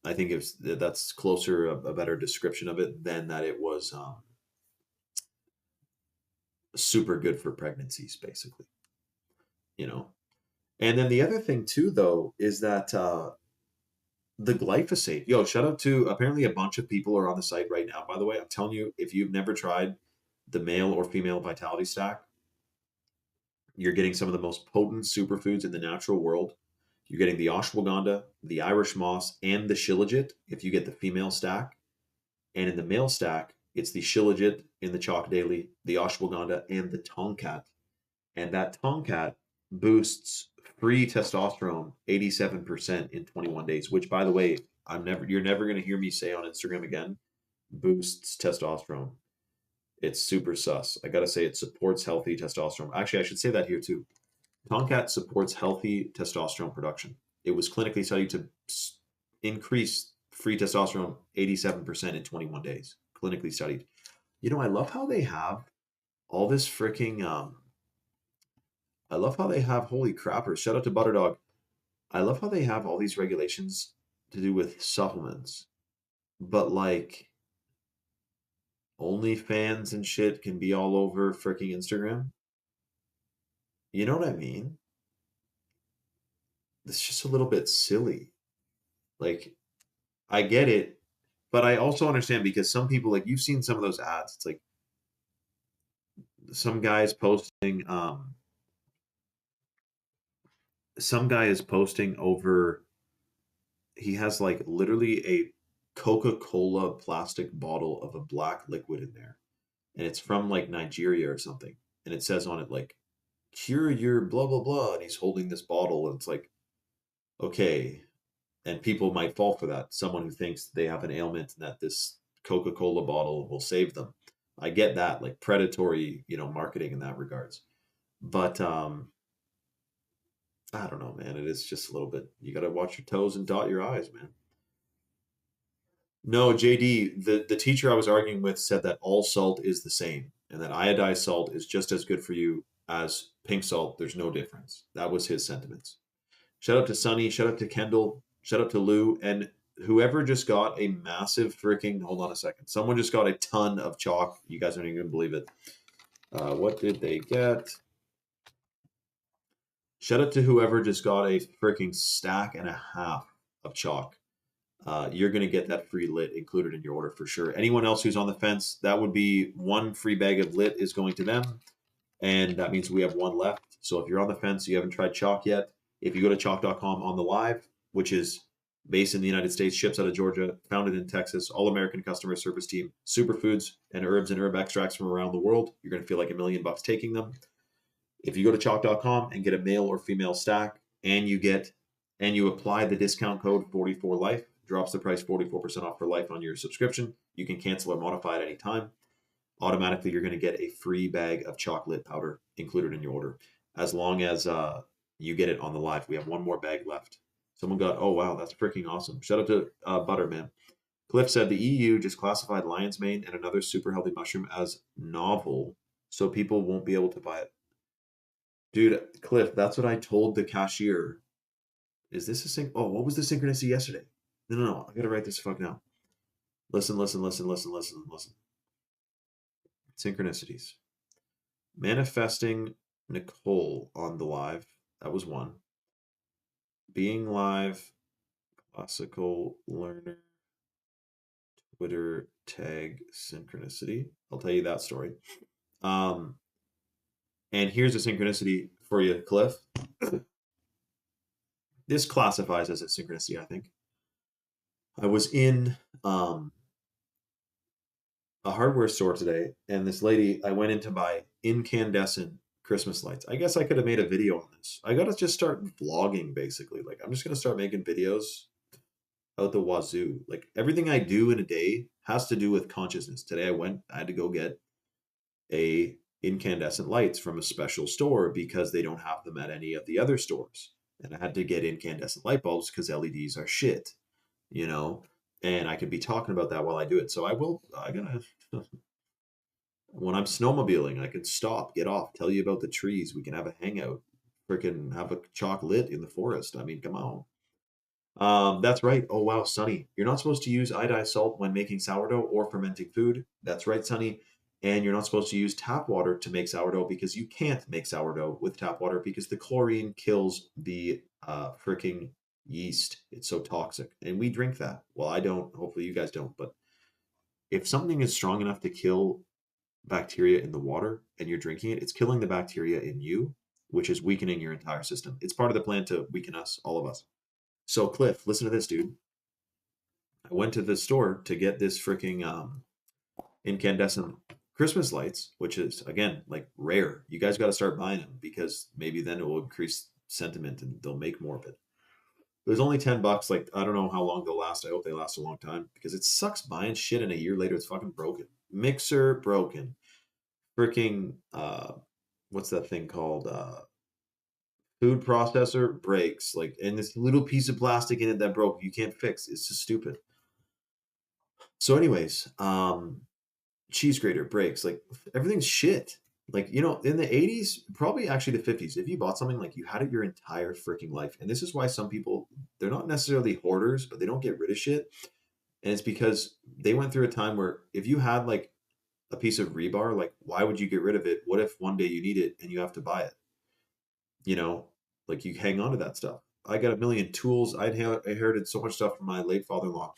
I think it's that's closer a better description of it than that it was super good for pregnancies, basically. You know. And then the other thing too, though, is that the glyphosate. Yo, shout out to apparently a bunch of people are on the site right now. By the way, I'm telling you, if you've never tried the male or female vitality stack, you're getting some of the most potent superfoods in the natural world. You're getting the ashwagandha, the Irish moss, and the shilajit if you get the female stack. And in the male stack, it's the shilajit in the chalk daily, the ashwagandha, and the tonkat. And that tonkat boosts free testosterone 87% in 21 days, which by the way, you're never going to hear me say on Instagram again, boosts testosterone. It's super sus. I got to say it supports healthy testosterone. Actually, I should say that here too. Tonkat supports healthy testosterone production. It was clinically studied to increase free testosterone 87% in 21 days. Clinically studied. You know, I love how they have all this freaking I love how they have, holy crappers, shout out to Butterdog. I love how they have all these regulations to do with supplements, but like OnlyFans and shit can be all over freaking Instagram. You know what I mean? It's just a little bit silly. Like, I get it, but I also understand because some people, like, you've seen some of those ads. It's like some guy is posting, some guy is posting over, he has like literally a Coca-Cola plastic bottle of a black liquid in there. And it's from like Nigeria or something. And it says on it like, cure your blah, blah, blah. And he's holding this bottle. And it's like, okay. And people might fall for that. Someone who thinks they have an ailment and that this Coca-Cola bottle will save them. I get that, like predatory, marketing in that regards. But I don't know, man. It is just a little bit, you got to watch your toes and dot your I's, man. No, JD, the teacher I was arguing with said that all salt is the same and that iodized salt is just as good for you as pink salt. There's no difference. That was his sentiments. Shout out to Sunny, shout out to Kendall, shout out to Lou, and whoever just got a massive freaking, hold on a second. Someone just got a ton of chalk. You guys aren't even gonna believe it. What did they get? Shout out to whoever just got a freaking stack and a half of chalk. You're going to get that free lit included in your order for sure. Anyone else who's on the fence, that would be one free bag of lit is going to them. And that means we have one left. So if you're on the fence, you haven't tried chalk yet, if you go to chalk.com on the live, which is based in the United States, ships out of Georgia, founded in Texas, all American customer service team, superfoods and herbs and herb extracts from around the world, you're going to feel like $1 million taking them. If you go to chalk.com and get a male or female stack and you apply the discount code 44life, drops the price 44% off for life on your subscription. You can cancel or modify at any time. Automatically, you're going to get a free bag of chocolate powder included in your order, as long as you get it on the live. We have one more bag left. Someone got, oh wow, that's freaking awesome. Shout out to Butterman. Cliff said the EU just classified lion's mane and another super healthy mushroom as novel, so people won't be able to buy it. Dude, Cliff, that's what I told the cashier. Is this a sync? Oh, what was the synchronicity yesterday? No. I gotta write this fuck now. Listen. Synchronicities. Manifesting Nicole on the live. That was one. Being live. Classical learner. Twitter tag synchronicity. I'll tell you that story. And here's a synchronicity for you, Cliff. This classifies as a synchronicity, I think. I was in a hardware store today, and this lady, I went in to buy incandescent Christmas lights. I guess I could have made a video on this. I gotta just start vlogging, basically. Like, I'm just gonna start making videos out the wazoo. Like, everything I do in a day has to do with consciousness. Today I had to go get a incandescent lights from a special store because they don't have them at any of the other stores. And I had to get incandescent light bulbs because LEDs are shit, and I could be talking about that while I do it. So when I'm snowmobiling, I can stop, get off, tell you about the trees. We can have a hangout, freaking have a chocolate in the forest. I mean, come on. That's right. Oh, wow, Sonny. You're not supposed to use iodized salt when making sourdough or fermenting food. That's right, Sonny. And you're not supposed to use tap water to make sourdough because you can't make sourdough with tap water because the chlorine kills the freaking yeast. It's so toxic. And we drink that. Well, I don't. Hopefully you guys don't. But if something is strong enough to kill bacteria in the water and you're drinking it, it's killing the bacteria in you, which is weakening your entire system. It's part of the plan to weaken us, all of us. So, Cliff, listen to this, dude. I went to the store to get this freaking incandescent Christmas lights, which is again like rare. You guys got to start buying them because maybe then it will increase sentiment and they'll make more of it. It was only $10. Like I don't know how long they'll last. I hope they last a long time because it sucks buying shit and a year later it's fucking broken. Mixer broken. Freaking what's that thing called? Food processor breaks. Like and this little piece of plastic in it that broke. You can't fix. It's just stupid. So, anyways, cheese grater breaks. Like everything's shit. Like, you know, in the 80s, probably actually the 50s, if you bought something like you had it your entire freaking life. And this is why some people, they're not necessarily hoarders, but they don't get rid of shit. And it's because they went through a time where if you had like a piece of rebar, like why would you get rid of it? What if one day you need it and you have to buy it? You know, like you hang on to that stuff. I got a million tools. I inherited so much stuff from my late father-in-law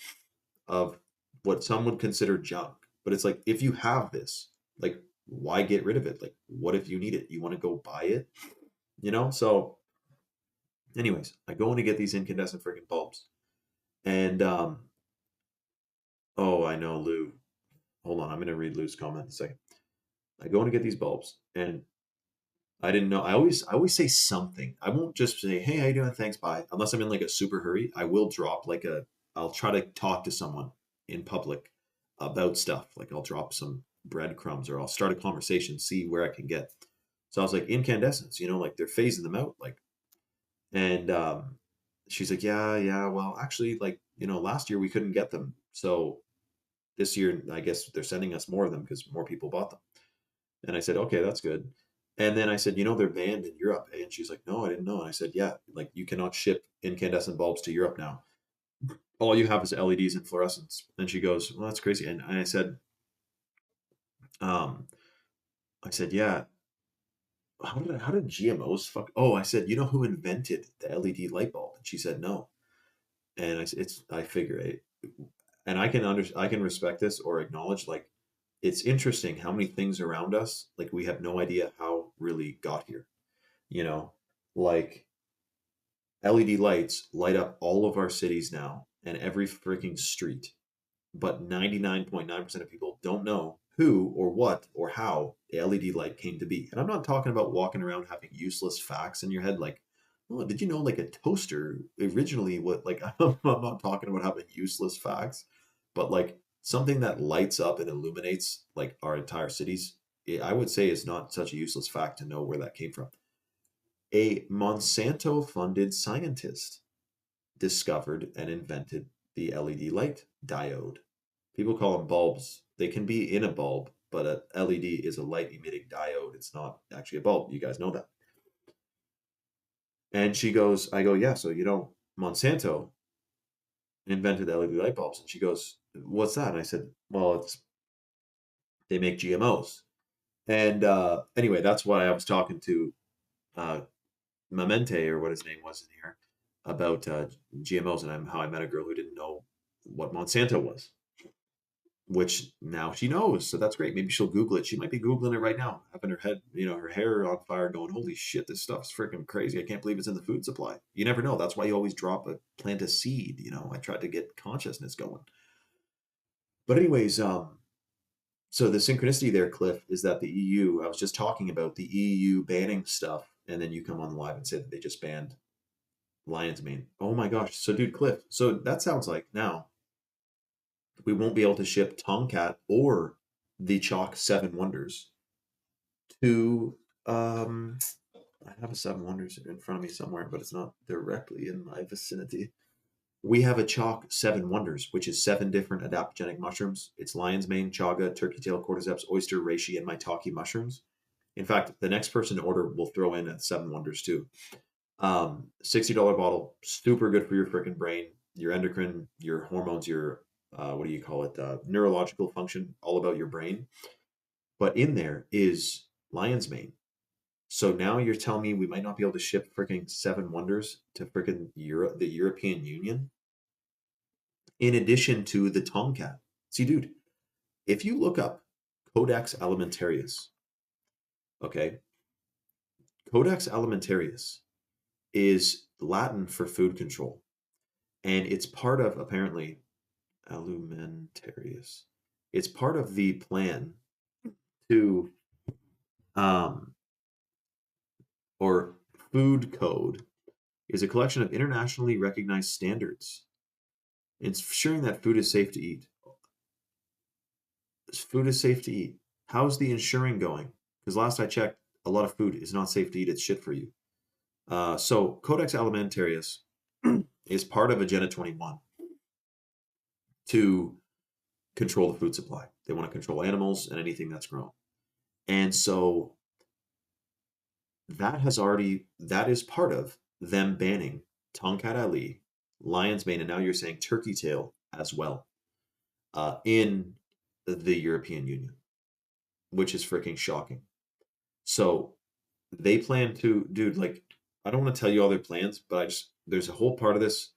of what some would consider junk. But it's like, if you have this, like, why get rid of it? Like, what if you need it? You want to go buy it? You know? So, anyways, I go in to get these incandescent freaking bulbs. And, oh, I know, Lou. Hold on. I'm going to read Lou's comment in a second. I go in to get these bulbs and I didn't know. I always say something. I won't just say, "Hey, how you doing? Thanks, bye." Unless I'm in like a super hurry, I will drop like I'll try to talk to someone in public about stuff. Like I'll drop some breadcrumbs or I'll start a conversation, see where I can get. So I was like, incandescents, you know, like they're phasing them out, like, and she's like, yeah, yeah. Well, actually, like, you know, last year we couldn't get them, so this year I guess they're sending us more of them because more people bought them. And I said, okay, that's good. And then I said, you know, they're banned in Europe. And she's like, no, I didn't know. And I said, yeah, like you cannot ship incandescent bulbs to Europe now. All you have is LEDs and fluorescents. And she goes, well, that's crazy. And um, I said, yeah. How did GMOs fuck? Oh, I said, you know who invented the LED light bulb? And she said, no. And I said, I figure it, and I can respect this or acknowledge like it's interesting how many things around us like we have no idea how really got here. You know, like LED lights light up all of our cities now and every freaking street, but 99.9% of people don't know who or what or how the LED light came to be. And I'm not talking about walking around having useless facts in your head like, oh, did you know like a toaster originally what like I'm not talking about having useless facts, but like something that lights up and illuminates like our entire cities, I would say is not such a useless fact to know where that came from. A Monsanto funded scientist discovered and invented the LED light diode. People call them bulbs. They can be in a bulb, but a LED is a light emitting diode. It's not actually a bulb. You guys know that. And she goes, I go, yeah, so you know, Monsanto invented LED light bulbs. And she goes, what's that? And I said, well, it's they make GMOs. And anyway, that's why I was talking to uh, Mamente or what his name was in here about GMOs and how I met a girl who didn't know what Monsanto was, which now she knows. So that's great. Maybe she'll Google it. She might be Googling it right now, having her head, you know, her hair on fire, going, holy shit, this stuff's freaking crazy. I can't believe it's in the food supply. You never know. That's why you always plant a seed. You know, I tried to get consciousness going. But anyways, so the synchronicity there, Cliff, is that the EU, I was just talking about the EU banning stuff, and then you come on live and say that they just banned lion's mane. Oh my gosh. So dude, Cliff, so that sounds like now we won't be able to ship Tomcat or the Chalk Seven Wonders to I have a Seven Wonders in front of me somewhere, but it's not directly in my vicinity. We have a Chalk Seven Wonders, which is 7 different adaptogenic mushrooms. It's lion's mane, chaga, turkey tail, cordyceps, oyster, reishi, and maitake mushrooms. In fact, the next person to order will throw in a Seven Wonders too. $60 bottle, super good for your freaking brain, your endocrine, your hormones, your what do you call it? Neurological function, all about your brain. But in there is lion's mane. So now you're telling me we might not be able to ship freaking Seven Wonders to freaking Europe, the European Union, in addition to the Tomcat. See, dude, if you look up Codex Alimentarius, okay, Codex Alimentarius is Latin for food control, and it's part of apparently Alimentarius. It's part of the plan to um, or food code is a collection of internationally recognized standards ensuring that food is safe to eat. Food is safe to eat. How's the ensuring going? Because last I checked, a lot of food is not safe to eat. It's shit for you. So Codex Alimentarius is part of Agenda 21 to control the food supply. They want to control animals and anything that's grown. And so that is part of them banning Tongkat Ali, lion's mane, and now you're saying turkey tail as well in the European Union, which is freaking shocking. So they plan to, dude, like, I don't want to tell you all their plans, but there's a whole part of this.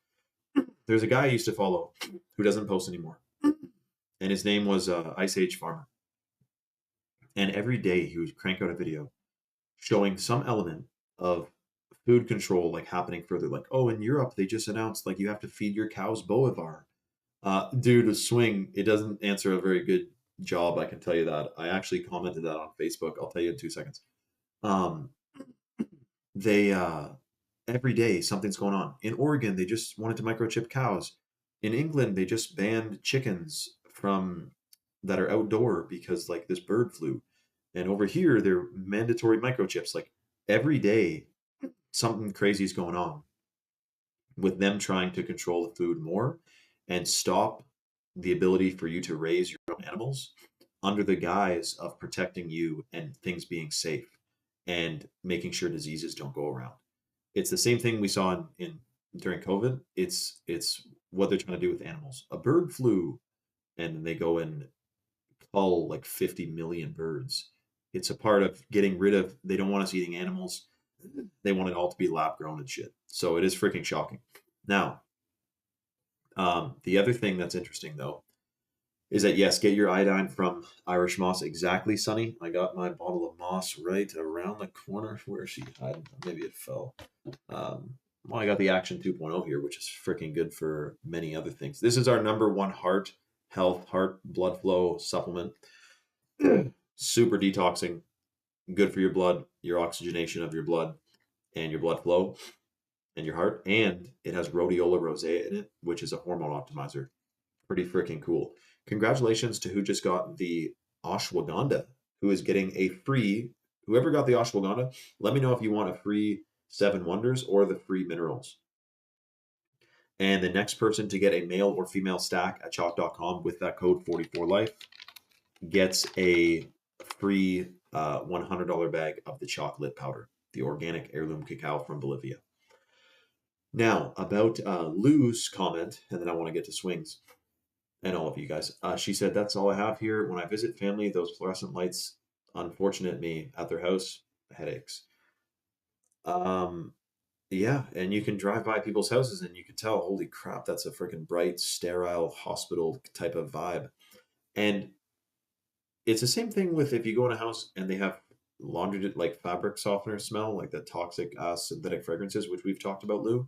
There's a guy I used to follow who doesn't post anymore, and his name was Ice Age Farmer. And every day he would crank out a video showing some element of food control like happening further. Like, oh, in Europe they just announced like you have to feed your cows Boivar. Dude, a swing, it doesn't answer a very good job, I can tell you that. I actually commented that on Facebook. I'll tell you in 2 seconds. Um, they every day something's going on. In Oregon, they just wanted to microchip cows. In England, they just banned chickens from that are outdoor because like this bird flu. And over here, they're mandatory microchips. Like every day, something crazy is going on with them trying to control the food more and stop the ability for you to raise your own animals under the guise of protecting you and things being safe and making sure diseases don't go around. It's the same thing we saw in during COVID. It's what they're trying to do with animals. A bird flu, and they go and cull like 50 million birds. It's a part of getting rid of. They don't want us eating animals. They want it all to be lab grown and shit. So it is freaking shocking. Now, the other thing that's interesting though is that yes, get your iodine from Irish moss. Exactly, Sonny. I got my bottle of moss right around the corner. Where is she hiding? Maybe it fell. Well, I got the Action 2.0 here, which is freaking good for many other things. This is our #1 heart health, heart blood flow supplement. Super detoxing, good for your blood, your oxygenation of your blood, and your blood flow, and your heart. And it has rhodiola rosea in it, which is a hormone optimizer. Pretty freaking cool. Congratulations to who just got the ashwagandha, who is getting a free, whoever got the ashwagandha, let me know if you want a free 7 Wonders or the free minerals. And the next person to get a male or female stack at chalk.com with that code 44life gets a free $100 bag of the chocolate powder, the organic heirloom cacao from Bolivia. Now, about Lou's comment, and then I want to get to swings and all of you guys. She said, that's all I have here. When I visit family, those fluorescent lights, unfortunate me, at their house, headaches. Yeah, and you can drive by people's houses and you can tell, holy crap, that's a freaking bright, sterile hospital type of vibe. And it's the same thing with if you go in a house and they have laundry, like fabric softener smell, like the toxic synthetic fragrances, which we've talked about, Lou.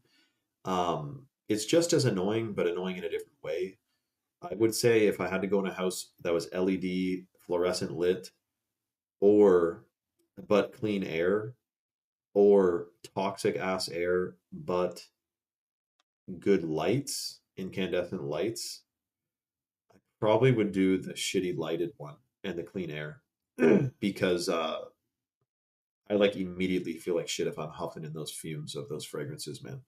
It's just as annoying, but annoying in a different way. I would say if I had to go in a house that was LED fluorescent lit or but clean air or toxic ass air but good lights, incandescent lights, I probably would do the shitty lighted one and the clean air because I like immediately feel like shit if I'm huffing in those fumes of those fragrances, man.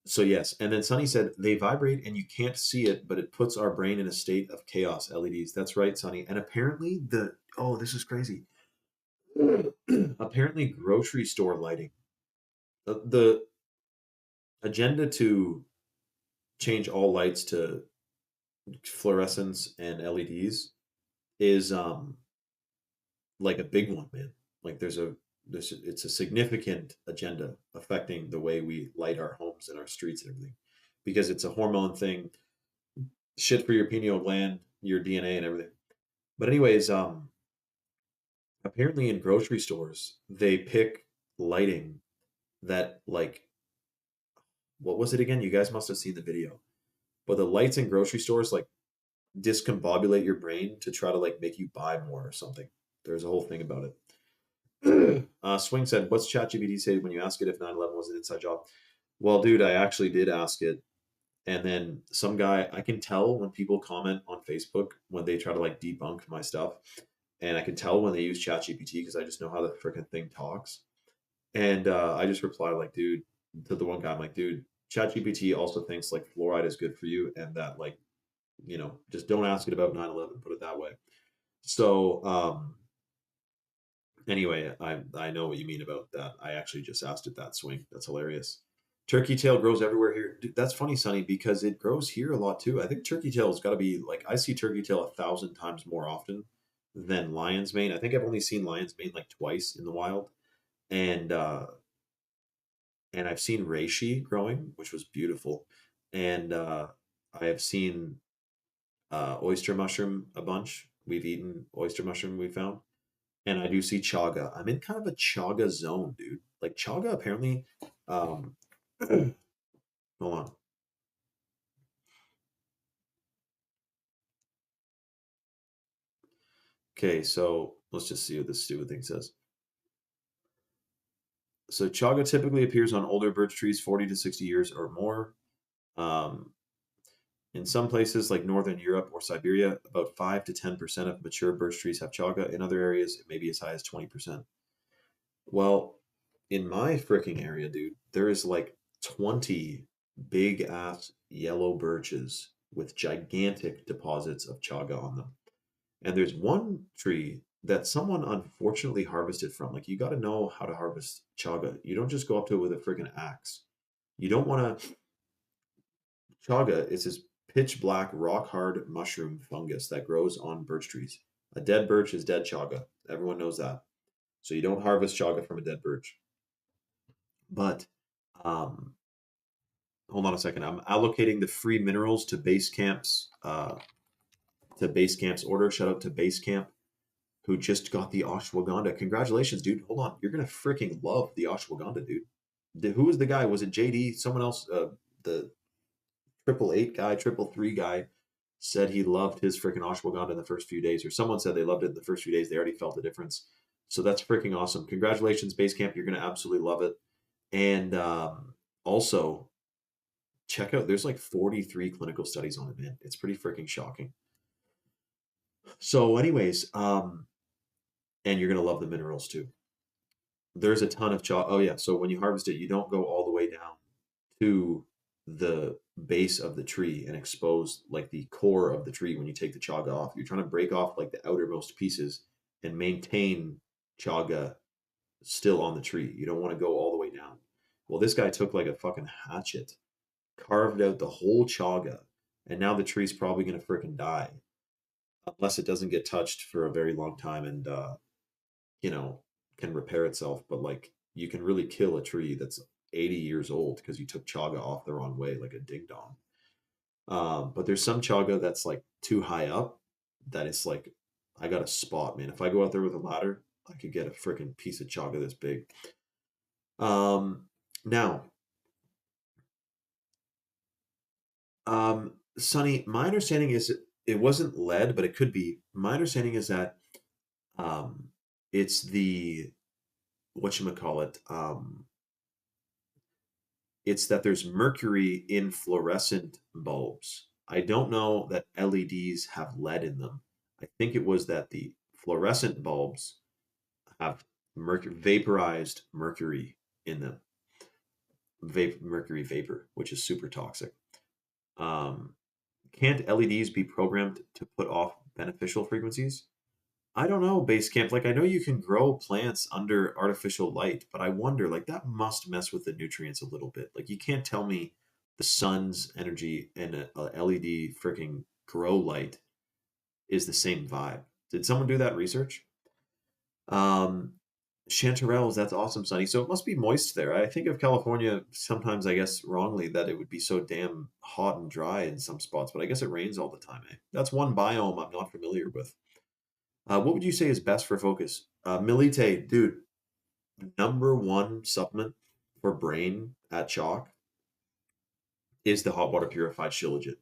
So yes, and then Sunny said they vibrate and you can't see it, but it puts our brain in a state of chaos. LEDs. That's right, Sunny. And apparently this is crazy. Apparently grocery store lighting. The agenda to change all lights to fluorescence and LEDs is like a big one, man. Like there's it's a significant agenda affecting the way we light our homes and our streets and everything, because it's a hormone thing, shit for your pineal gland, your DNA and everything. But anyways, apparently in grocery stores they pick lighting that like what was it again? You guys must have seen the video. But the lights in grocery stores like discombobulate your brain to try to like make you buy more or something. There's a whole thing about it. Swing said, "What's ChatGPT say when you ask it if 9/11 was an inside job?" Well, dude, I actually did ask it, and then some guy. I can tell when people comment on Facebook when they try to like debunk my stuff, and I can tell when they use ChatGPT because I just know how the freaking thing talks. And I just replied like, dude, to the one guy, I'm like, dude, ChatGPT also thinks like fluoride is good for you, and that like, just don't ask it about 9/11. Put it that way. So anyway, I know what you mean about that. I actually just asked it that swing. That's hilarious. Turkey tail grows everywhere here. Dude, that's funny, Sonny, because it grows here a lot too. I think turkey tail's got to be like I see turkey tail 1,000 times more often than lion's mane. I think I've only seen lion's mane like twice in the wild, and I've seen reishi growing, which was beautiful, and I have seen oyster mushroom a bunch. We've eaten oyster mushroom we found. And I do see chaga. I'm in kind of a chaga zone, dude. Like chaga apparently um hold on. Okay, so let's just see what this stupid thing says. So chaga typically appears on older birch trees 40 to 60 years or more. Um, in some places like Northern Europe or Siberia, about 5 to 10% of mature birch trees have chaga. In other areas, it may be as high as 20%. Well, in my freaking area, dude, there is like 20 big ass yellow birches with gigantic deposits of chaga on them. And there's one tree that someone unfortunately harvested from. Like, you got to know how to harvest chaga. You don't just go up to it with a freaking axe. You don't want to. Chaga is this pitch black, rock hard mushroom fungus that grows on birch trees. A dead birch is dead chaga. Everyone knows that. So you don't harvest chaga from a dead birch. But um, hold on a second. I'm allocating the free minerals to base camp's order. Shout out to base camp who just got the ashwagandha. Congratulations, dude. Hold on. You're gonna freaking love the ashwagandha, dude. Who was the guy? Was it JD? Someone else? The 888 guy, 333 guy said he loved his freaking ashwagandha in the first few days, or someone said they loved it in the first few days. They already felt the difference. So that's freaking awesome. Congratulations, base camp. You're gonna absolutely love it. And also check out there's like 43 clinical studies on it, man. It's pretty freaking shocking. So anyways, and you're gonna love the minerals too. There's a ton of chaga. Oh yeah, so when you harvest it, you don't go all the way down to the base of the tree and expose like the core of the tree when you take the chaga off. You're trying to break off like the outermost pieces and maintain chaga still on the tree. You don't want to go all the way down. Well, this guy took like a fucking hatchet, carved out the whole chaga, and now the tree's probably gonna freaking die unless it doesn't get touched for a very long time and you know can repair itself. But like you can really kill a tree that's 80 years old because you took chaga off the wrong way, like a ding dong. But there's some chaga that's like too high up that it's like I got a spot, man. If I go out there with a ladder, I could get a freaking piece of chaga this big. Now, Sonny, my understanding is it wasn't lead, but it could be. My understanding is that um, it's the whatchamacallit, it's that there's mercury in fluorescent bulbs. I don't know that LEDs have lead in them. I think it was that the fluorescent bulbs have vaporized mercury in them, mercury vapor, which is super toxic. Um, can't LEDs be programmed to put off beneficial frequencies? I don't know, base camp. Like I know you can grow plants under artificial light, but I wonder, like that must mess with the nutrients a little bit. Like you can't tell me the sun's energy and a LED freaking grow light is the same vibe. Did someone do that research? Chanterelles, that's awesome, Sonny. So it must be moist there. I think of California sometimes, I guess wrongly, that it would be so damn hot and dry in some spots, but I guess it rains all the time, eh? That's one biome I'm not familiar with. What would you say is best for focus? Milite, dude, number one supplement for brain at Chalk is the hot water purified Shilajit,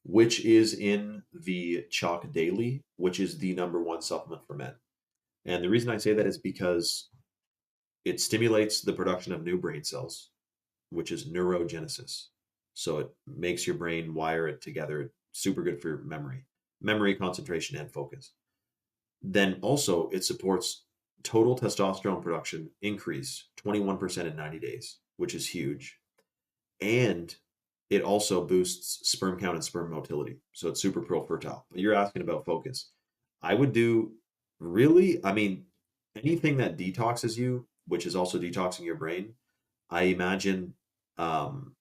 which is in the Chalk Daily, which is the number one supplement for men. And the reason I say that is because it stimulates the production of new brain cells, which is neurogenesis. So it makes your brain wire it together. Super good for memory, concentration, and focus. Then also it supports total testosterone production increase 21% in 90 days, which is huge. And it also boosts sperm count and sperm motility. So it's super pro fertile. But you're asking about focus. I would do really, I mean, anything that detoxes you, which is also detoxing your brain, I imagine um,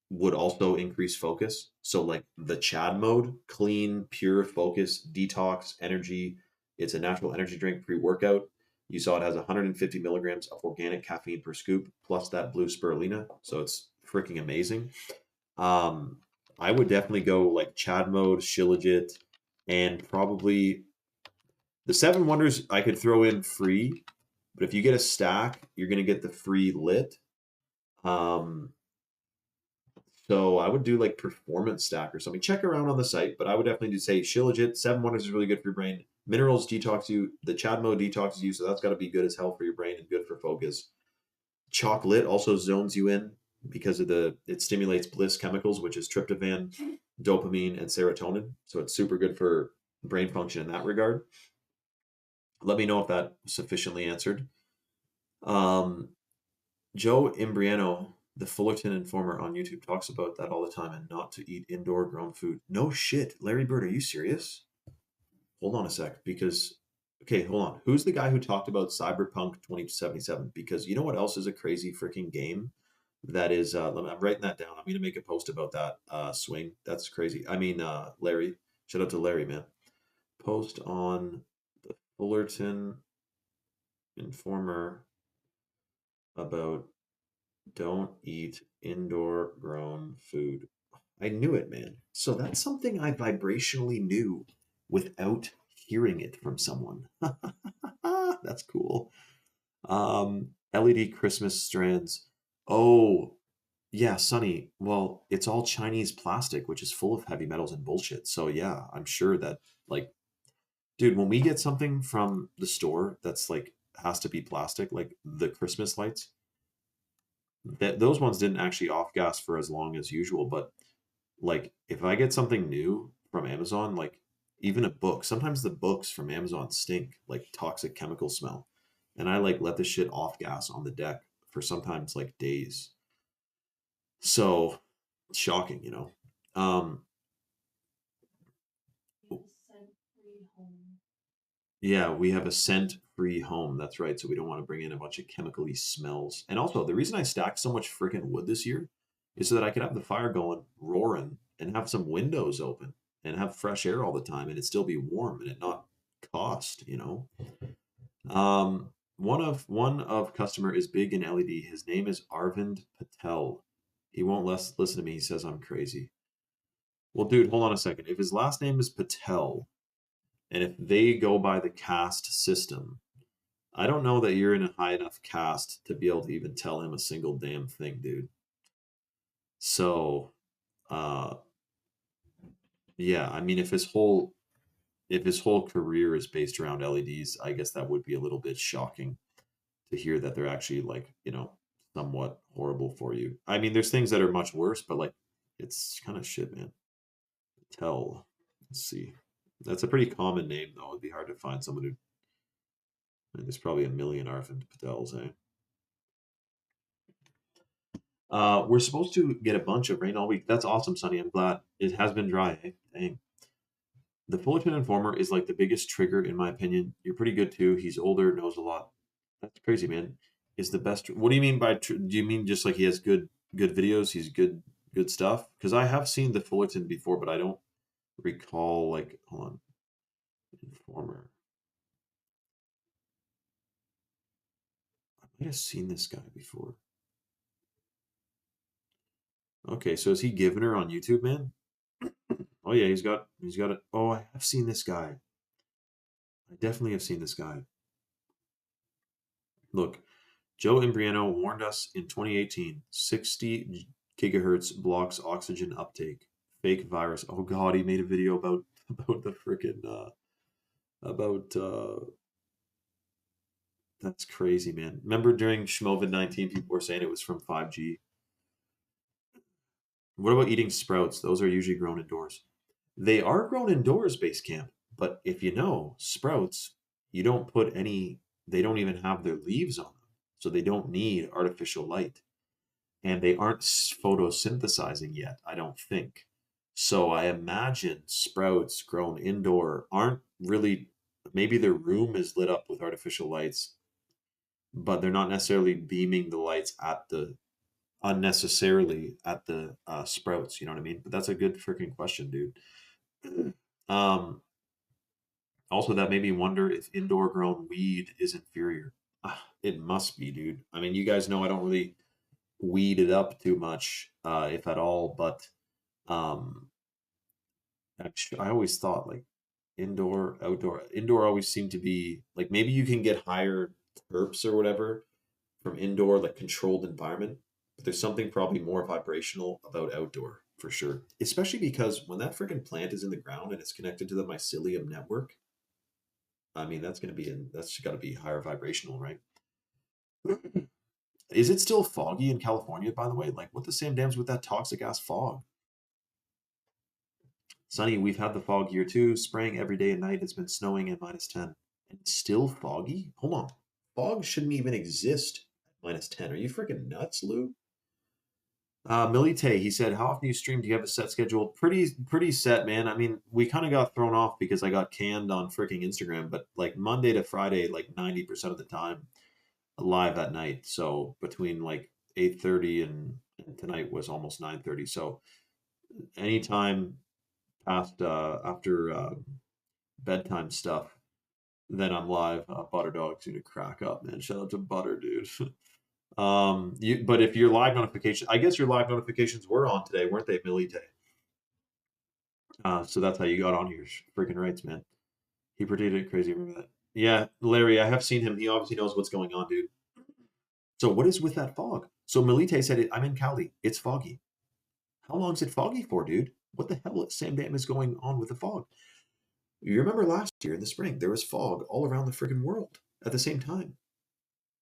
would also increase focus. So like the Chad mode, clean, pure focus, detox, energy. It's a natural energy drink pre-workout. You saw it has 150 milligrams of organic caffeine per scoop, plus that blue spirulina. So it's freaking amazing. Um, I would definitely go like Chad mode, Shilajit, and probably the Seven Wonders I could throw in free, but if you get a stack, you're gonna get the free lit. Um, so I would do like performance stack or something. Check around on the site, but I would definitely do say Shilajit. Seven Wonders is really good for your brain. Minerals detox you. The Chad mode detoxes you, so that's got to be good as hell for your brain and good for focus. Chocolate also zones you in because of it stimulates bliss chemicals, which is tryptophan, dopamine, and serotonin. So it's super good for brain function in that regard. Let me know if that sufficiently answered. Um, Joe Imbriano, the Fullerton Informer on YouTube, talks about that all the time and not to eat indoor grown food. No shit. Larry Bird, are you serious? Hold on a sec, because, okay, hold on. Who's the guy who talked about Cyberpunk 2077? Because you know what else is a crazy freaking game? That is, I'm writing that down. I'm going to make a post about that swing. That's crazy. I mean, Larry. Shout out to Larry, man. Post on the Fullerton Informer about don't eat indoor grown food. I knew it, man. So that's something I vibrationally knew without hearing it from someone. That's cool. LED Christmas strands. Oh, yeah, Sonny. Well, it's all Chinese plastic, which is full of heavy metals and bullshit. So yeah, I'm sure that like, dude, when we get something from the store that's like has to be plastic, like the Christmas lights, those ones didn't actually off gas for as long as usual. But like, if I get something new from Amazon, like even a book, sometimes the books from Amazon stink, like toxic chemical smell, and I like let the shit off gas on the deck for sometimes like days. So shocking, you know. Um, yeah, we have a scent-free home. That's right. So we don't want to bring in a bunch of chemically smells. And also, the reason I stacked so much freaking wood this year is so that I could have the fire going, roaring, and have some windows open and have fresh air all the time, and it still be warm and it not cost, you know. One of customer is big in LED. His name is Arvind Patel. He won't listen to me. He says I'm crazy. Well, dude, hold on a second. If his last name is Patel, and if they go by the caste system, I don't know that you're in a high enough caste to be able to even tell him a single damn thing, dude. So, uh, yeah, I mean, if his whole career is based around LEDs, I guess that would be a little bit shocking to hear that they're actually like, somewhat horrible for you. I mean, there's things that are much worse, but like, it's kind of shit, man. Tell. Let's see. That's a pretty common name, though. It'd be hard to find someone who. There's probably a million Arvind Patels, eh? We're supposed to get a bunch of rain all week. That's awesome, Sonny. I'm glad. It has been dry, eh? Dang. The Fullerton Informer is like the biggest trigger, in my opinion. You're pretty good too. He's older, knows a lot. That's crazy, man. Is the best. What do you mean by? Do you mean just like he has good videos? He's good stuff. Because I have seen the Fullerton before, but I don't recall. Like, hold on, Informer. might have seen this guy before. Okay, so is he giving her on YouTube, man? Oh yeah, he's got it. Oh, I have seen this guy. I definitely have seen this guy. Look, Joe Imbriano warned us in 2018, 60 gigahertz blocks oxygen uptake. Fake virus. Oh god, he made a video about the freaking about that's crazy, man. Remember during Schmovid-19 people were saying it was from 5G. What about eating sprouts? Those are usually grown indoors. They are grown indoors, base camp. But if you know, sprouts, you don't put any, they don't even have their leaves on them. So they don't need artificial light. And they aren't photosynthesizing yet, I don't think. So I imagine sprouts grown indoor aren't really, maybe their room is lit up with artificial lights, but they're not necessarily beaming the lights at the unnecessarily at the sprouts. You know what I mean? But that's a good freaking question, dude. Um, Also, that made me wonder if indoor grown weed is inferior. It must be, dude. I mean, you guys know I don't really weed it up too much, if at all. But um, actually, I always thought like indoor, outdoor. Indoor always seemed to be like maybe you can get higher terps or whatever from indoor, like controlled environment. But there's something probably more vibrational about outdoor for sure. Especially because when that freaking plant is in the ground and it's connected to the mycelium network, I mean that's got to be higher vibrational, right? Is it still foggy in California, by the way? Like, what the same damns with that toxic ass fog? Sunny, we've had the fog here too. Spraying every day and night. It's been snowing at -10. And it's still foggy? Hold on. Fog shouldn't even exist at -10. Are you freaking nuts, Lou? Millie Tay, he said, how often you stream? Do you have a set schedule? Pretty set, man. I mean, we kind of got thrown off because I got canned on freaking Instagram, but like Monday to Friday, like 90% of the time, live at night. So between like 8:30 and tonight was almost 9:30. So anytime past after bedtime stuff, then I'm live. Butter Dog's gonna crack up, man. Shout out to Butter, dude. But if your live notification, I guess your live notifications were on today, weren't they, Millie Day? So that's how you got on here. Freaking rights, man. He predicted it crazy. Remember that? Yeah, Larry, I have seen him. He obviously knows what's going on, dude. So what is with that fog? So Milite said, I'm in Cali. It's foggy. How long is it foggy for, dude? What the hell, Sam Dam, is going on with the fog? You remember last year in the spring, there was fog all around the freaking world at the same time.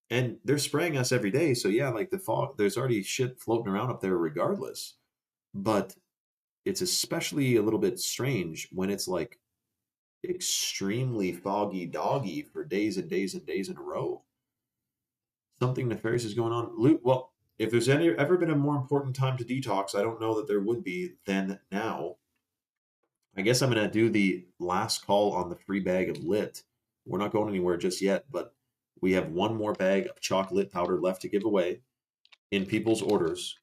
And they're spraying us every day. So yeah, like the fog, there's already shit floating around up there regardless. But it's especially a little bit strange when it's like extremely foggy doggy for days and days and days in a row. Something nefarious is going on. Well, if there's ever been a more important time to detox, I don't know that there would be than now. I guess I'm going to do the last call on the free bag of lit. We're not going anywhere just yet, but we have one more bag of chocolate powder left to give away in people's orders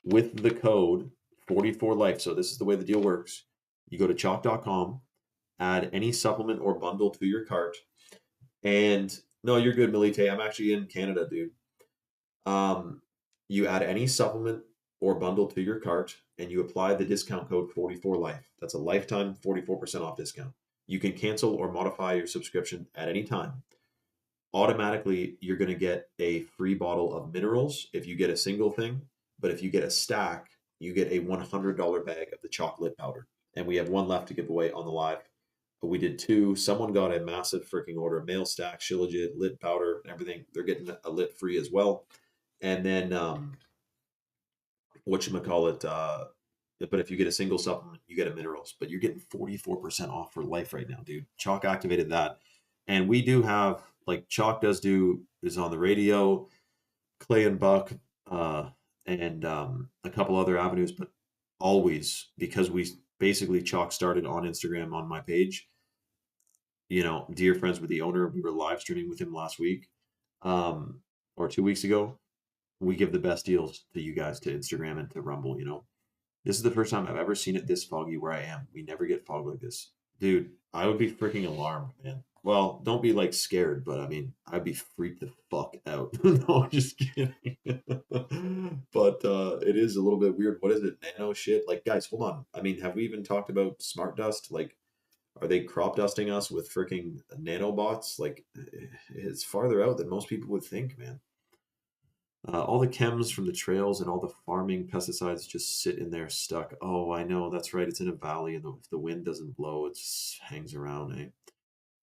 with the code 44life. So this is the way the deal works. You go to chalk.com, add any supplement or bundle to your cart, and no, you're good, Milite. I'm actually in Canada, dude. You add any supplement or bundle to your cart and you apply the discount code 44life. That's a lifetime 44% off discount. You can cancel or modify your subscription at any time. Automatically, you're going to get a free bottle of minerals if you get a single thing. But if you get a stack, you get a $100 bag of the chocolate powder. And we have one left to give away on the live. But we did two. Someone got a massive freaking order, mail stack, Shilajit, lit powder, everything. They're getting a lit free as well. And then whatchamacallit, but if you get a single supplement, you get a minerals. But you're getting 44% off for life right now, dude. Chalk activated that. And we do have, like, Chalk is on the radio, Clay and Buck, and a couple other avenues, but always, because we basically Chalk started on Instagram on my page. You know, dear friends with the owner, we were live streaming with him last week, or 2 weeks ago. We give the best deals to you guys to Instagram and to Rumble. You know, this is the first time I've ever seen it this foggy where I am. We never get fog like this. Dude, I would be freaking alarmed, man. Well, don't be like scared, but I mean, I'd be freaked the fuck out. No, I'm just kidding. But it is a little bit weird. What is it? Nano shit? Like, guys, hold on. I mean, have we even talked about smart dust? Like, are they crop dusting us with freaking nanobots? Like, it's farther out than most people would think, man. All the chems from the trails and all the farming pesticides just sit in there stuck. Oh, I know. That's right. It's in a valley, and if the wind doesn't blow, it just hangs around, eh?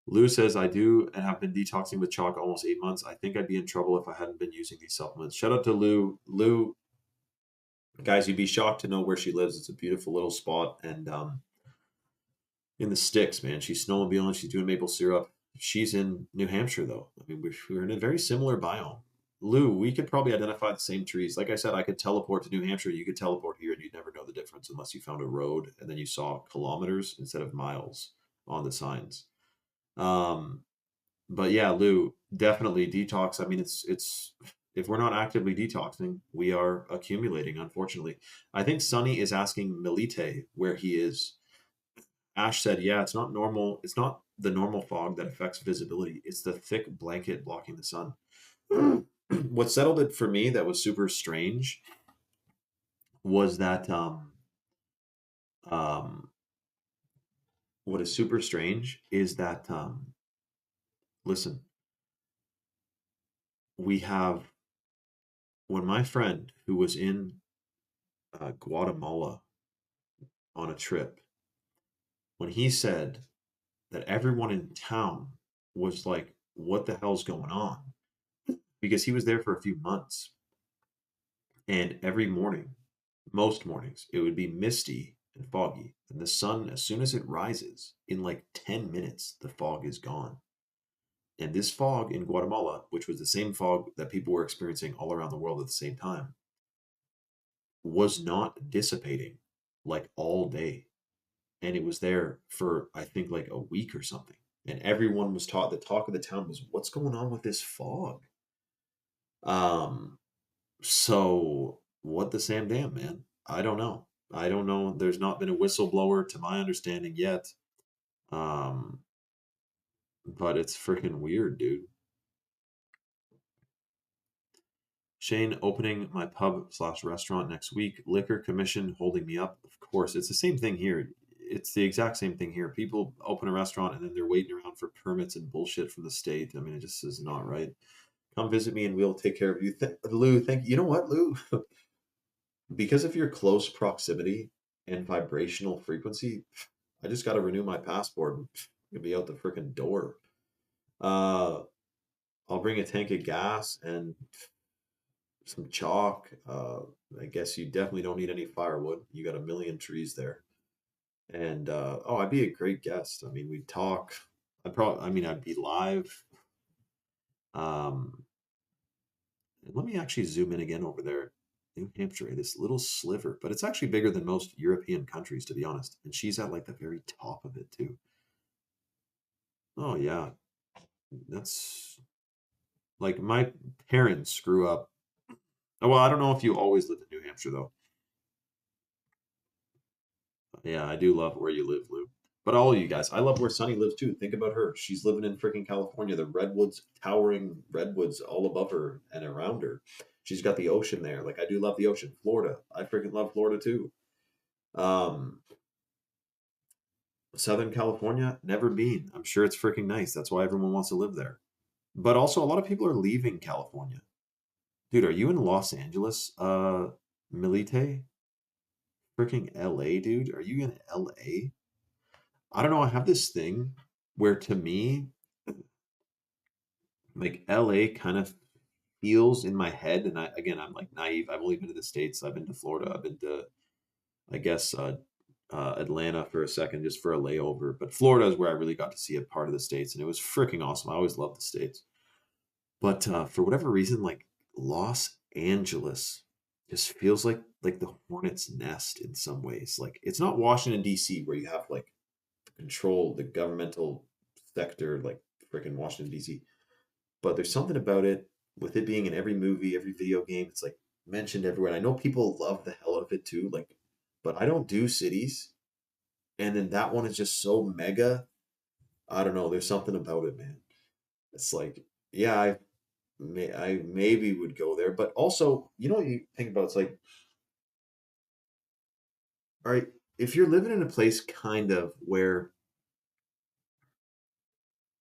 Lou says, I do and have been detoxing with chalk almost 8 months. I think I'd be in trouble if I hadn't been using these supplements. Shout out to Lou. Lou, guys, you'd be shocked to know where she lives. It's a beautiful little spot. And in the sticks, man. She's snowmobiling. She's doing maple syrup. She's in New Hampshire, though. I mean, we're in a very similar biome. Lou, we could probably identify the same trees. Like I said, I could teleport to New Hampshire. You could teleport here, and you'd never know the difference unless you found a road and then you saw kilometers instead of miles on the signs. Um, but yeah, Lou, definitely detox. I mean, it's if we're not actively detoxing, we are accumulating, unfortunately. I think Sonny is asking Milite where he is. Ash said, yeah, it's not normal. It's not the normal fog that affects visibility. It's the thick blanket blocking the sun. What settled it for me that was super strange was that um what is super strange is that listen, we have when my friend who was in Guatemala on a trip, when he said that everyone in town was like, what the hell's going on? Because he was there for a few months. And every morning, most mornings, it would be misty and foggy. And the sun, as soon as it rises, in like 10 minutes, the fog is gone. And this fog in Guatemala, which was the same fog that people were experiencing all around the world at the same time, was not dissipating like all day. And it was there for, I think, like a week or something. And everyone was taught, the talk of the town was, what's going on with this fog? Um, So what the Sam damn, man? I don't know. I don't know. There's not been a whistleblower to my understanding yet. Um, but it's freaking weird, dude. Shane opening my pub/restaurant next week. Liquor commission holding me up. Of course, it's the same thing here. It's the exact same thing here. People open a restaurant and then they're waiting around for permits and bullshit from the state. I mean, it just is not right. Come visit me and we'll take care of you. Lou, thank you. You know what, Lou? Because of your close proximity and vibrational frequency, I just got to renew my passport and be out the freaking door. Uh, I'll bring a tank of gas and some chalk. I guess you definitely don't need any firewood. You got a million trees there. And oh, I'd be a great guest. I mean, we'd talk. I'd be live. Um, Let me actually zoom in again over there. New Hampshire, this little sliver, but it's actually bigger than most European countries, to be honest. And she's at like the very top of it too. Oh yeah, that's like my parents grew up. Oh, well, I don't know if you always lived in New Hampshire though. Yeah, I do love where you live, Lou. But all of you guys, I love where Sunny lives too. Think about her. She's living in freaking California. The redwoods, towering redwoods all above her and around her. She's got the ocean there. Like I do love the ocean. Florida. I freaking love Florida too. Um, Southern California, never been. I'm sure it's freaking nice. That's why everyone wants to live there. But also a lot of people are leaving California. Dude, are you in Los Angeles, Milite? Freaking LA, dude? Are you in LA? I don't know. I have this thing where to me, like LA kind of feels in my head, and I'm like naive. I've only been to the States. I've been to Florida. I've been to, I guess, Atlanta for a second just for a layover. But Florida is where I really got to see a part of the States, and it was freaking awesome. I always loved the States. But for whatever reason, like Los Angeles just feels like the hornet's nest in some ways. Like it's not Washington D.C. where you have like control the governmental sector, like freaking Washington D.C. But there's something about it with it being in every movie, every video game. It's like mentioned everywhere. And I know people love the hell out of it too. Like, but I don't do cities, and then that one is just so mega. I don't know. There's something about it, man. It's like, yeah, I maybe would go there, but also, you know what you think about? It's like, all right, if you're living in a place kind of where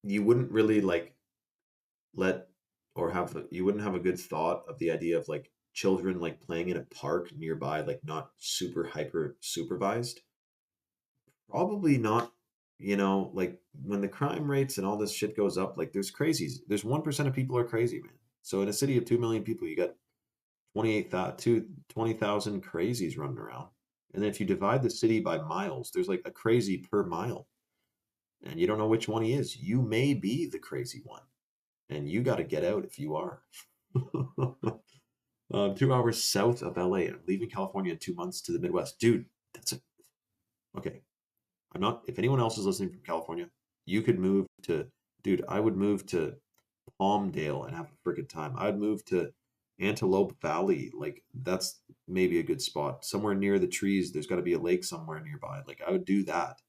you wouldn't really like let or have you wouldn't have a good thought of the idea of like children like playing in a park nearby, like not super hyper supervised. Probably not, like when the crime rates and all this shit goes up, like there's crazies. There's 1% of people are crazy, man. So in a city of 2 million people, you got 20,000 crazies running around. And then if you divide the city by miles, there's like a crazy per mile. And you don't know which one he is. You may be the crazy one. And you got to get out if you are. 2 hours south of LA. I'm leaving California in 2 months to the Midwest. Dude, that's a okay. I'm not, if anyone else is listening from California, you could move to, dude, I would move to Palmdale and have a freaking time. I'd move to Antelope Valley. Like, that's maybe a good spot. Somewhere near the trees, there's got to be a lake somewhere nearby. Like, I would do that.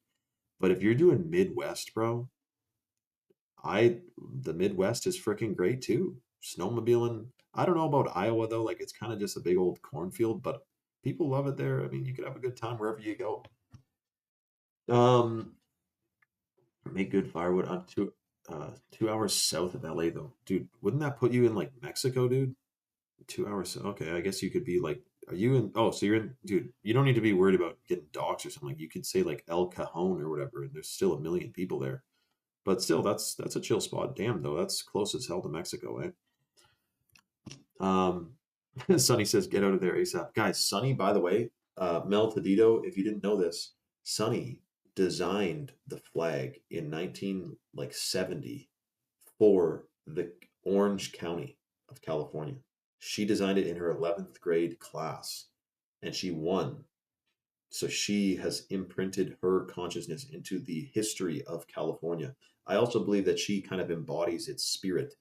But if you're doing Midwest, bro, the Midwest is freaking great too. Snowmobiling. I don't know about Iowa though. Like, it's kind of just a big old cornfield, but people love it there. I mean, you could have a good time wherever you go. Um, Make good firewood. I'm 2 hours south of LA though, dude. Wouldn't that put you in like Mexico, dude? 2 hours. Okay, I guess you could be like, are you in? Oh, so you're in, dude. You don't need to be worried about getting doxxed or something. Like you could say like El Cajon or whatever, and there's still a million people there. But still, that's a chill spot. Damn though, that's close as hell to Mexico, eh? Um, Sonny says, get out of there ASAP. Guys, Sonny, by the way, Mel Tadito, if you didn't know this, Sonny designed the flag in 1970 for the Orange County of California. She designed it in her 11th grade class and she won. So she has imprinted her consciousness into the history of California. I also believe that she kind of embodies its spirit,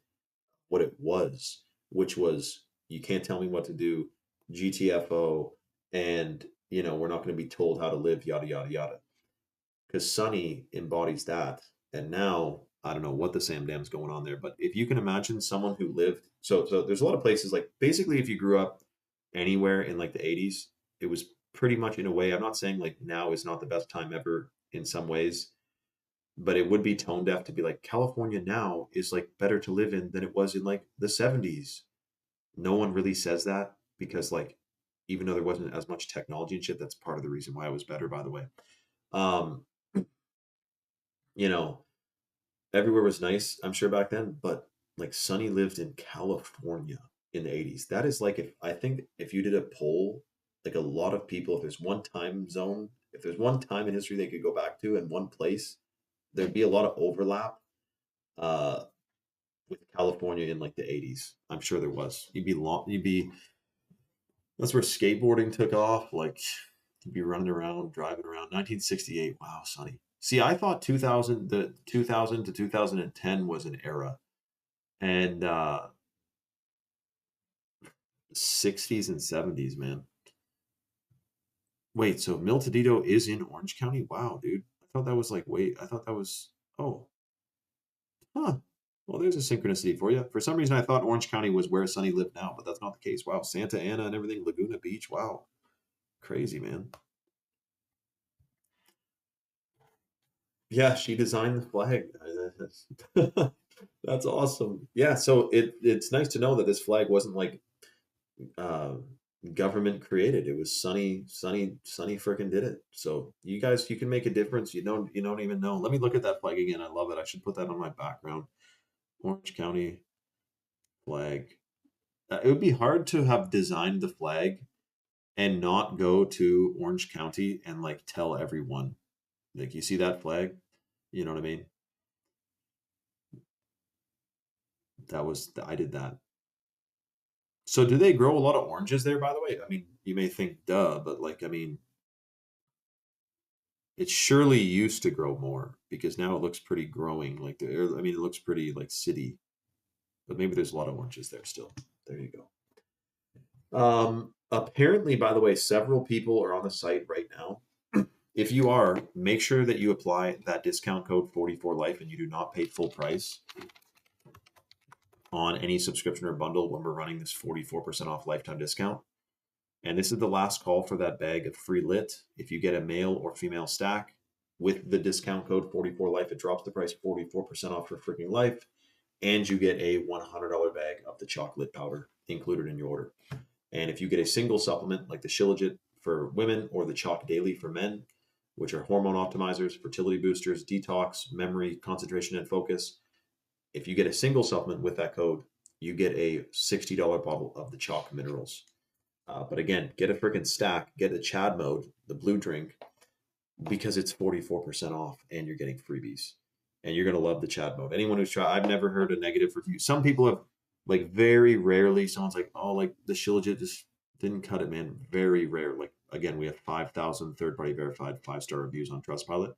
what it was, which was you can't tell me what to do, GTFO, and we're not going to be told how to live, yada yada yada. Because Sunny embodies that, and now I don't know what the Sam Dam's going on there, but if you can imagine someone who lived, so there's a lot of places like basically if you grew up anywhere in like the 80s, it was pretty much in a way. I'm not saying like now is not the best time ever in some ways, but it would be tone deaf to be like California now is like better to live in than it was in like the 70s. No one really says that because like even though there wasn't as much technology and shit, that's part of the reason why it was better, by the way. Um, you know, everywhere was nice, I'm sure back then, but like Sonny lived in California in the 80s. That is like if I think if you did a poll, like a lot of people, if there's one time zone, if there's one time in history they could go back to and one place, there'd be a lot of overlap uh with California in like the 80s. I'm sure there was. You'd be that's where skateboarding took off. Like you'd be running around, driving around. 1968. Wow, Sonny. See, I thought 2000 to 2010 was an era. And 60s and 70s, man. Wait, so Miltadito is in Orange County? Wow, dude. I thought that was like, wait, I thought that was, oh, huh. Well, there's a synchronicity for you. For some reason, I thought Orange County was where Sonny lived now, but that's not the case. Wow, Santa Ana and everything, Laguna Beach. Wow, crazy, man. Yeah, she designed the flag. That's awesome. Yeah, so it's nice to know that this flag wasn't like uh, government created. It was Sunny freaking did it. So you guys, you can make a difference. You don't even know. Let me look at that flag again. I love it. I should put that on my background. Orange County flag. It would be hard to have designed the flag and not go to Orange County and like tell everyone, like, you see that flag? You know what I mean? I did that. So do they grow a lot of oranges there, by the way? I mean, you may think duh, but like, I mean, it surely used to grow more because now it looks pretty growing. Like I mean, it looks pretty like city, but maybe there's a lot of oranges there still. There you go. Apparently, by the way, several people are on the site right now If you are, make sure that you apply that discount code 44life and you do not pay full price on any subscription or bundle when we're running this 44% off lifetime discount. And this is the last call for that bag of free lit. If you get a male or female stack with the discount code 44life, it drops the price 44% off for freaking life. And you get a $100 bag of the chocolate powder included in your order. And if you get a single supplement like the Shilajit for women or the Chalk Daily for men, which are hormone optimizers, fertility boosters, detox, memory, concentration, and focus, if you get a single supplement with that code, you get a $60 bottle of the Chalk minerals. But again, get a freaking stack, get the Chad mode, the blue drink, because it's 44% off and you're getting freebies. And you're going to love the Chad mode. Anyone who's tried, I've never heard a negative review. Some people have, like, very rarely, someone's like, oh, like the Shilajit just didn't cut it, man. Very rare. Like, again, we have 5,000 third-party verified 5-star reviews on Trustpilot.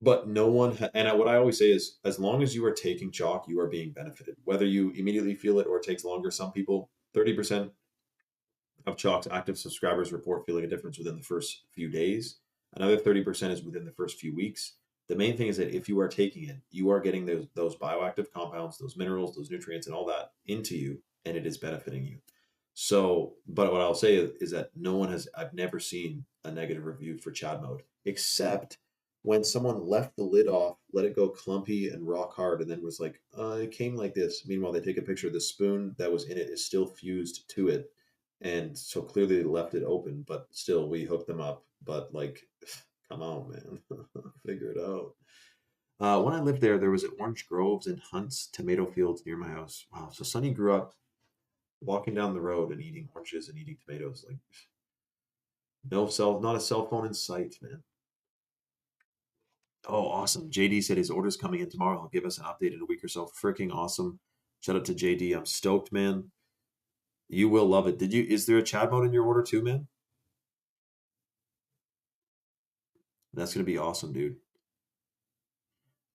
But no one, and what I always say is, as long as you are taking chalk, you are being benefited. Whether you immediately feel it or it takes longer, some people, 30% of Chalk's active subscribers report feeling a difference within the first few days. Another 30% is within the first few weeks. The main thing is that if you are taking it, you are getting those bioactive compounds, those minerals, those nutrients, and all that into you, and it is benefiting you. So, but what I'll say is that I've never seen a negative review for Chad mode, except when someone left the lid off, let it go clumpy and rock hard, and then was like, it came like this. Meanwhile, they take a picture of the spoon that was in it is still fused to it. And so clearly they left it open, but still we hooked them up. But like, come on, man, figure it out. When I lived there, there was orange groves and hunts, tomato fields near my house. Wow. So Sonny grew up walking down the road and eating oranges and eating tomatoes. Like, not a cell phone in sight, man. Oh, awesome. JD said his order's coming in tomorrow. He'll give us an update in a week or so. Freaking awesome. Shout out to JD. I'm stoked, man. You will love it. Is there a Chad mode in your order too, man? That's gonna be awesome, dude.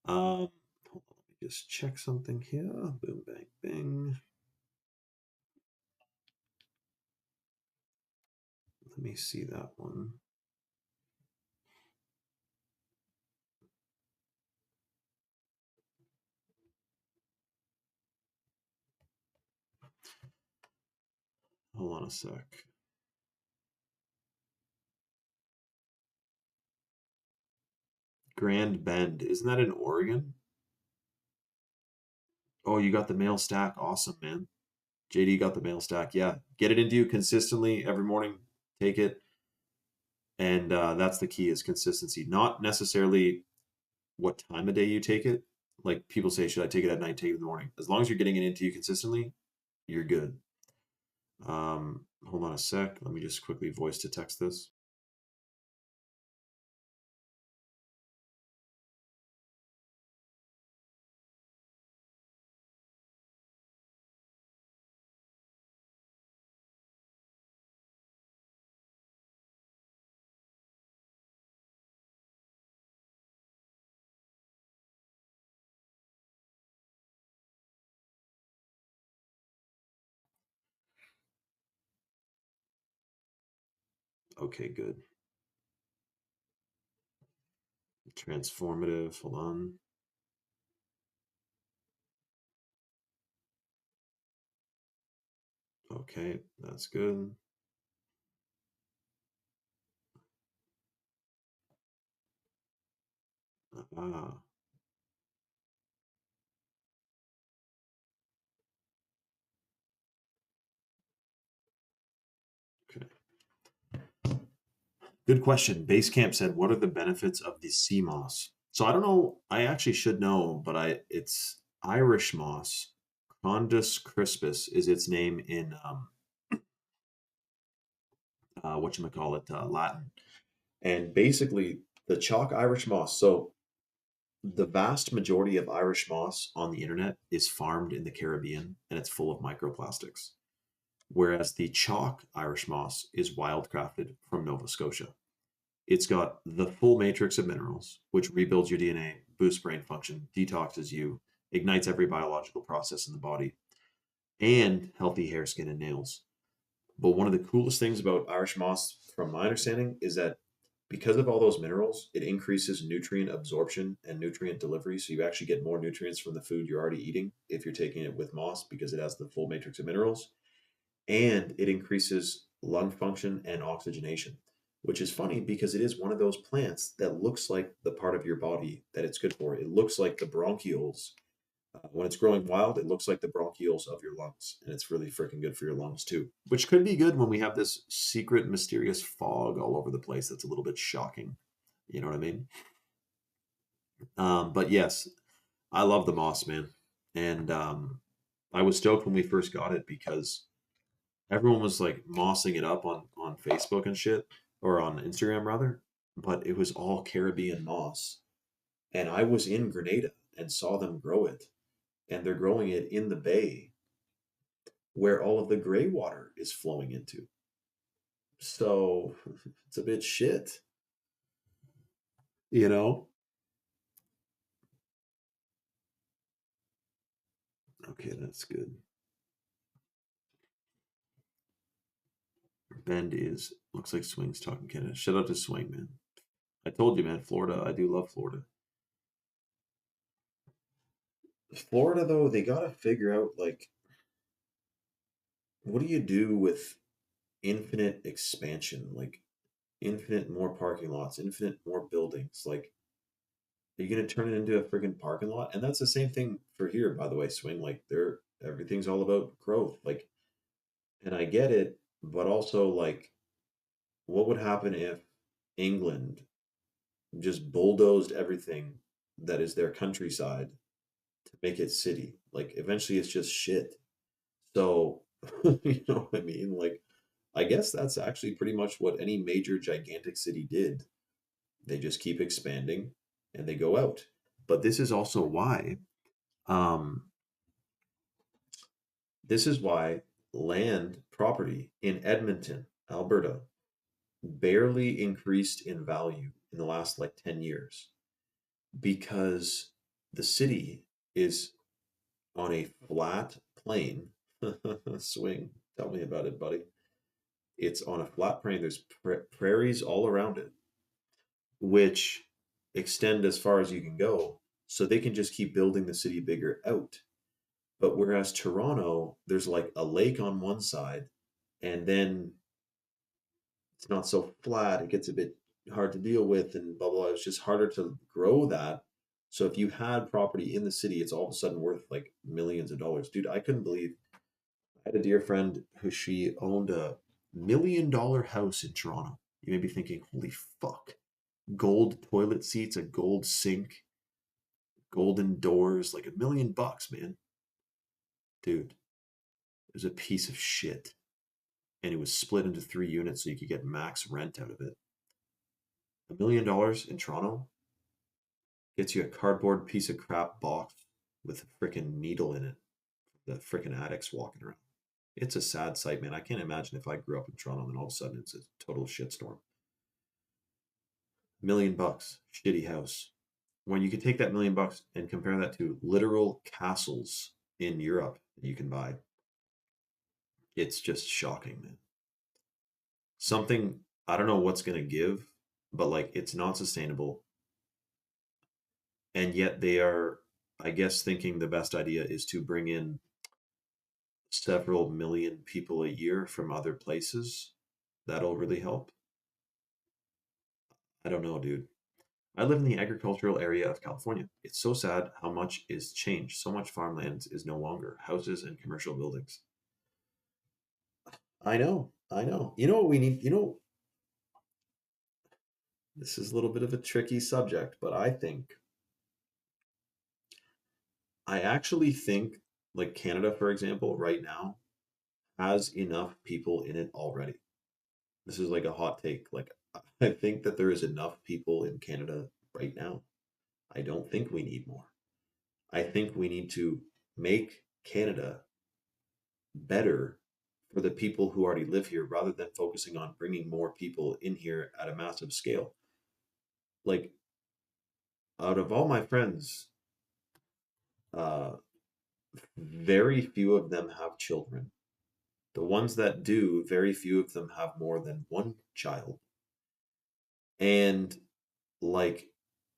Hold on, let me just check something here. Boom, bang, bang. Let me see that one. Hold on a sec. Grand Bend. Isn't that in Oregon? Oh, you got the mail stack. Awesome, man. JD got the mail stack. Yeah. Get it into you consistently every morning. Take it. And that's the key, is consistency. Not necessarily what time of day you take it. Like people say, should I take it at night, take it in the morning? As long as you're getting it into you consistently, you're good. Hold on a sec. Let me just quickly voice to text this. Okay, good. Transformative. Hold on. Okay, that's good. Ah, okay. Good question. Basecamp said, "What are the benefits of the sea moss?" So I don't know. I actually should know, but it's Irish moss. Condus crispus is its name in whatchamacallit, Latin. And basically, the chalk Irish moss. So the vast majority of Irish moss on the internet is farmed in the Caribbean, and it's full of microplastics. Whereas the chalk Irish moss is wildcrafted from Nova Scotia. It's got the full matrix of minerals, which rebuilds your DNA, boosts brain function, detoxes you, ignites every biological process in the body, and healthy hair, skin, and nails. But one of the coolest things about Irish moss, from my understanding, is that because of all those minerals, it increases nutrient absorption and nutrient delivery. So you actually get more nutrients from the food you're already eating if you're taking it with moss because it has the full matrix of minerals. And it increases lung function and oxygenation, which is funny because it is one of those plants that looks like the part of your body that it's good for. It looks like the bronchioles. When it's growing wild, it looks like the bronchioles of your lungs, and it's really freaking good for your lungs too. Which could be good when we have this secret, mysterious fog all over the place that's a little bit shocking. You know what I mean? But yes, I love the moss, man. And I was stoked when we first got it because everyone was like mossing it up on Facebook and shit, or on Instagram rather. But it was all Caribbean moss, and I was in Grenada and saw them grow it, and they're growing it in the bay where all of the gray water is flowing into. So it's a bit shit, you know? Okay, that's good. Bend is looks like Swing's talking Canada. Shout out to Swing, man. I told you, man, Florida. I do love Florida. Florida, though, they gotta figure out like what do you do with infinite expansion? Like infinite more parking lots, infinite more buildings. Like, are you gonna turn it into a freaking parking lot? And that's the same thing for here, by the way, Swing. Like, they're everything's all about growth. Like, and I get it, but also like, what would happen if England just bulldozed everything that is their countryside to make it city? Like, eventually, it's just shit. So, you know what I mean? Like, I guess that's actually pretty much what any major gigantic city did. They just keep expanding and they go out. But um, this is why land property in Edmonton, Alberta, barely increased in value in the last like 10 years because the city is on a flat plain. Swing, tell me about it, buddy. It's on a flat plain. There's prairies all around it, which extend as far as you can go. So they can just keep building the city bigger out. But whereas Toronto, there's like a lake on one side, and then it's not so flat. It gets a bit hard to deal with, and blah, blah, blah. It's just harder to grow that. So if you had property in the city, it's all of a sudden worth like millions of dollars. Dude, I couldn't believe I had a dear friend who she owned a $1 million house in Toronto. You may be thinking, holy fuck. Gold toilet seats, a gold sink, golden doors, like $1 million, man. Dude, it was a piece of shit. And it was split into 3 units so you could get max rent out of it. $1 million in Toronto gets you a cardboard piece of crap box with a freaking needle in it. The freaking addicts walking around. It's a sad sight, man. I can't imagine if I grew up in Toronto and all of a sudden it's a total shitstorm. $1 million, shitty house. When you can take that $1 million and compare that to literal castles in Europe that you can buy, it's just shocking, man. Something I don't know what's gonna give, but like it's not sustainable. And yet they are, I guess, thinking the best idea is to bring in several million people a year from other places. That'll really help. I don't know, dude. I live in the agricultural area of California. It's so sad how much is changed. So much farmland is no longer houses and commercial buildings. I know, I know. You know what we need? You know, this is a little bit of a tricky subject, but I actually think, like Canada, for example, right now has enough people in it already. This is like a hot take. Like, I think that there is enough people in Canada right now. I don't think we need more. I think we need to make Canada better for the people who already live here rather than focusing on bringing more people in here at a massive scale. Like, out of all my friends, uh, very few of them have children. The ones that do, very few of them have more than one child. And like,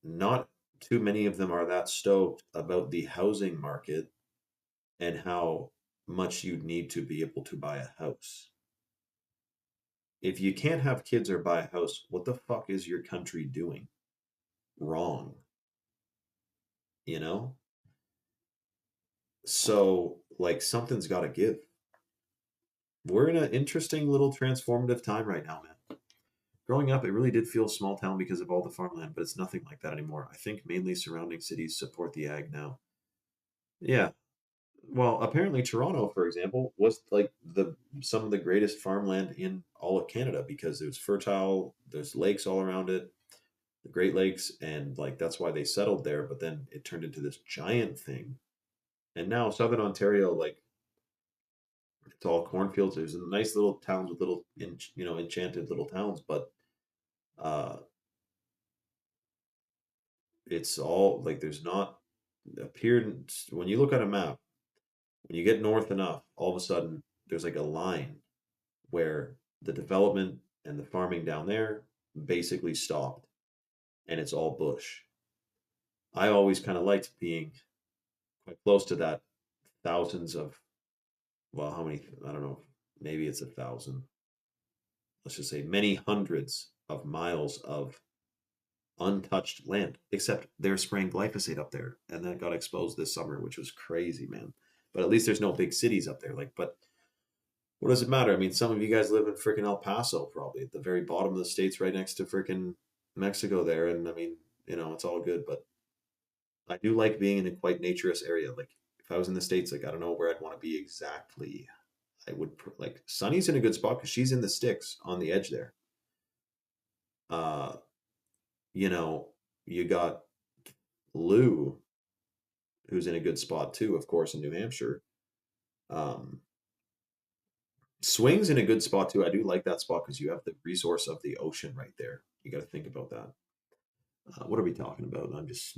not too many of them are that stoked about the housing market and how much you'd need to be able to buy a house. If you can't have kids or buy a house, what the fuck is your country doing wrong? You know? So, like, something's got to give. We're in an interesting little transformative time right now, man. Growing up, it really did feel small town because of all the farmland, but it's nothing like that anymore. I think mainly surrounding cities support the ag now. Yeah. Well, apparently Toronto, for example, was like the some of the greatest farmland in all of Canada because it was fertile, there's lakes all around it, the Great Lakes, and like that's why they settled there, but then it turned into this giant thing. And now Southern Ontario, like it's all cornfields. There's nice little towns with little, enchanted little towns, but uh, it's all like there's not appeared when you look at a map. When you get north enough, all of a sudden there's like a line where the development and the farming down there basically stopped, and it's all bush. I always kind of liked being quite close to that thousands of, well, how many? I don't know. Maybe it's 1,000. Let's just say many hundreds of miles of untouched land, except they're spraying glyphosate up there, and that got exposed this summer, which was crazy, man. But at least there's no big cities up there. Like, but what does it matter? I mean, some of you guys live in freaking El Paso, probably at the very bottom of the states, right next to freaking Mexico there, and I mean, it's all good. But I do like being in a quite naturous area. Like, if I was in the states, like I don't know where I'd want to be exactly. I would like Sunny's in a good spot because she's in the sticks on the edge there. Uh, you know, you got Lou, who's in a good spot too, of course, in New Hampshire. Um, Swing's in a good spot too. I do like that spot because you have the resource of the ocean right there. You got to think about that. What are we talking about? I'm just.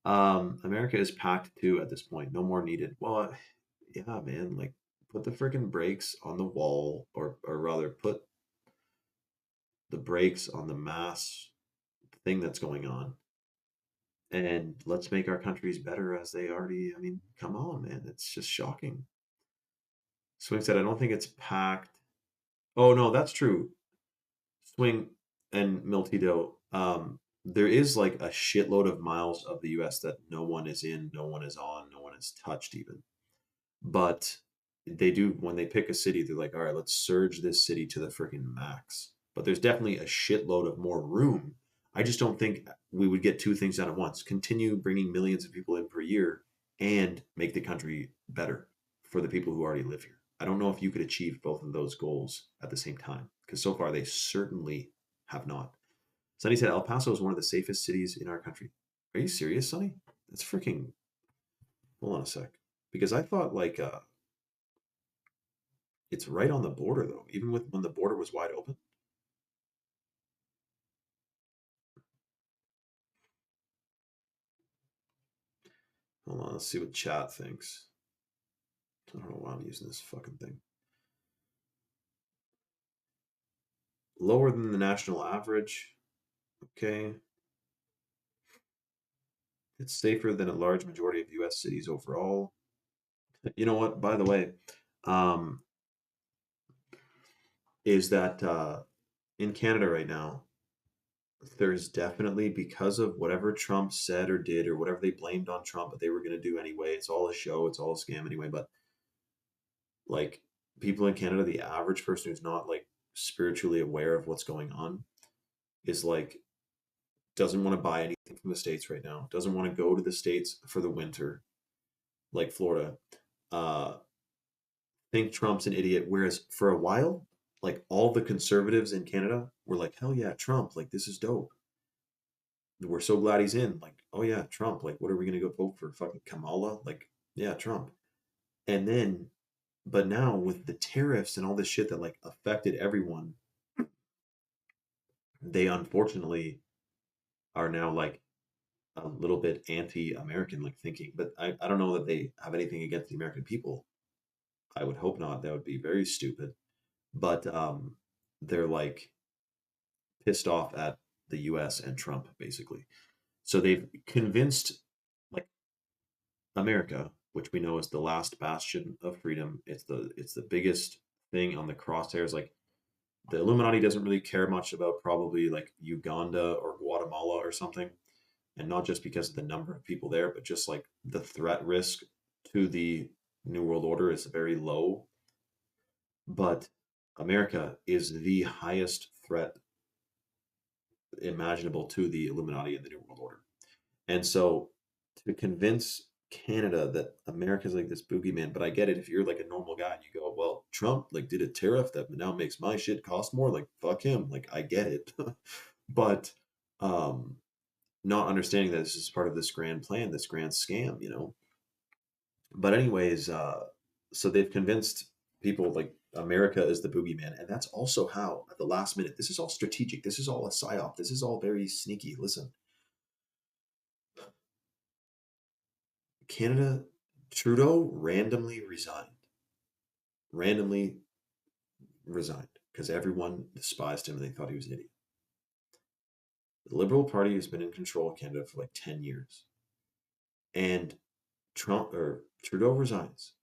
America is packed too at this point. No more needed. Well, yeah, man. Like, put the freaking brakes on the wall, or rather, put the brakes on the mass thing that's going on, and let's make our countries better as they already. I mean, come on, man. It's just shocking. Swing said, I don't think it's packed. Oh no, that's true. Swing and Miltito. There is like a shitload of miles of the US that no one is in, no one is on, no one has touched even. But they do, when they pick a city, they're like, all right, let's surge this city to the freaking max. But there's definitely a shitload of more room. I just don't think we would get two things done at once. Continue bringing millions of people in per year and make the country better for the people who already live here. I don't know if you could achieve both of those goals at the same time because so far they certainly have not. Sonny said El Paso is one of the safest cities in our country. Are you serious, Sonny? That's freaking. Hold on a sec. Because I thought like it's right on the border though, even with when the border was wide open. Hold on, let's see what chat thinks. I don't know why I'm using this fucking thing. Lower than the national average. Okay. It's safer than a large majority of US cities overall. You know what, by the way, um, is that in Canada right now, there's definitely, because of whatever Trump said or did or whatever they blamed on Trump, but they were going to do anyway. It's all a show, it's all a scam anyway. But like, people in Canada, the average person who's not like spiritually aware of what's going on is like doesn't want to buy anything from the States right now, doesn't want to go to the States for the winter, like Florida. Uh, think Trump's an idiot. Whereas for a while, like all the conservatives in Canada were like, hell yeah, Trump, like this is dope. We're so glad he's in. Like, oh yeah, Trump. Like, what are we gonna go vote for? Fucking Kamala? Like, yeah, Trump. And then, but now with the tariffs and all this shit that like affected everyone, they unfortunately are now like a little bit anti-American, like thinking. But I don't know that they have anything against the American people. I would hope not. That would be very stupid. But they're like pissed off at the US and Trump, basically. So they've convinced like America, which we know is the last bastion of freedom. It's the biggest thing on the crosshairs. Like the Illuminati doesn't really care much about probably like Uganda or Guatemala or something. And not just because of the number of people there, but just like the threat risk to the New World Order is very low. But America is the highest threat imaginable to the Illuminati and the New World Order. And so to convince Canada that America's like this boogeyman, but I get it if you're like a normal guy and you go, well, Trump like did a tariff that now makes my shit cost more, like fuck him. Like I get it. But um not understanding that this is part of this grand plan, this grand scam, you know. But anyways, so they've convinced people like America is the boogeyman, and that's also how at the last minute. This is all strategic. This is all a psyop. This is all very sneaky. Listen, Canada, Trudeau randomly resigned because everyone despised him and they thought he was an idiot. The Liberal Party has been in control of Canada for like 10 years, and Trudeau resigns.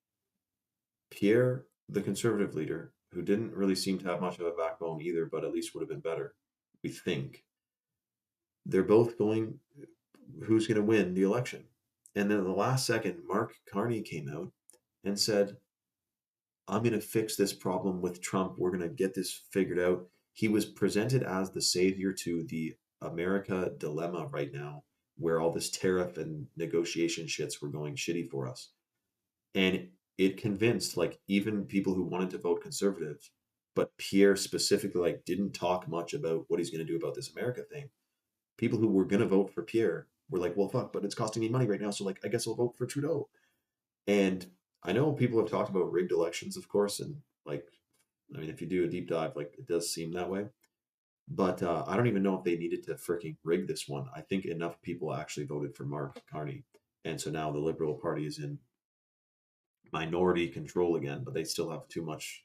Pierre, the conservative leader, who didn't really seem to have much of a backbone either, but at least would have been better, we think. They're both going, who's going to win the election? And then at the last second, Mark Carney came out and said, I'm going to fix this problem with Trump. We're going to get this figured out. He was presented as the savior to the America dilemma right now, where all this tariff and negotiation shits were going shitty for us. And it convinced like even people who wanted to vote conservative, but Pierre specifically like didn't talk much about what he's going to do about this America thing. People who were going to vote for Pierre were like, well, fuck, but it's costing me money right now. So like, I guess I'll vote for Trudeau. And I know people have talked about rigged elections, of course. And like, I mean, if you do a deep dive, like it does seem that way. But I don't even know if they needed to freaking rig this one. I think enough people actually voted for Mark Carney. And so now the Liberal Party is in minority control again, but they still have too much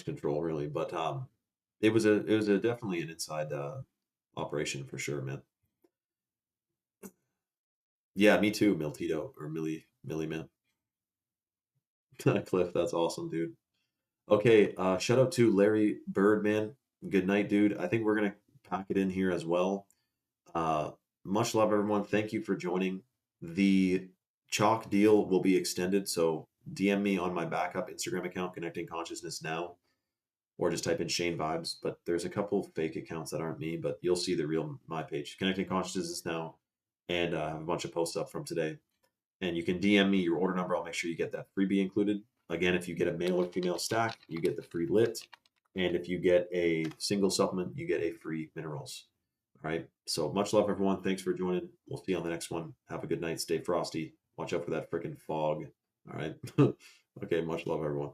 control really. But it was a definitely an inside operation for sure, man. Yeah, me too, Miltito or Millie man. Cliff, that's awesome, dude. Okay, shout out to Larry Birdman. Good night, dude. I think we're gonna pack it in here as well. Uh, much love, everyone. Thank you for joining. The chalk deal will be extended, so DM me on my backup Instagram account, Connecting Consciousness Now, or just type in Shane Vibes. But there's a couple fake accounts that aren't me, but you'll see the real my page, Connecting Consciousness Now, and I have a bunch of posts up from today. And you can DM me your order number. I'll make sure you get that freebie included. Again, if you get a male or female stack, you get the free lit. And if you get a single supplement, you get a free minerals. All right. So much love, everyone. Thanks for joining. We'll see you on the next one. Have a good night. Stay frosty. Watch out for that freaking fog. All right. Okay. Much love, everyone.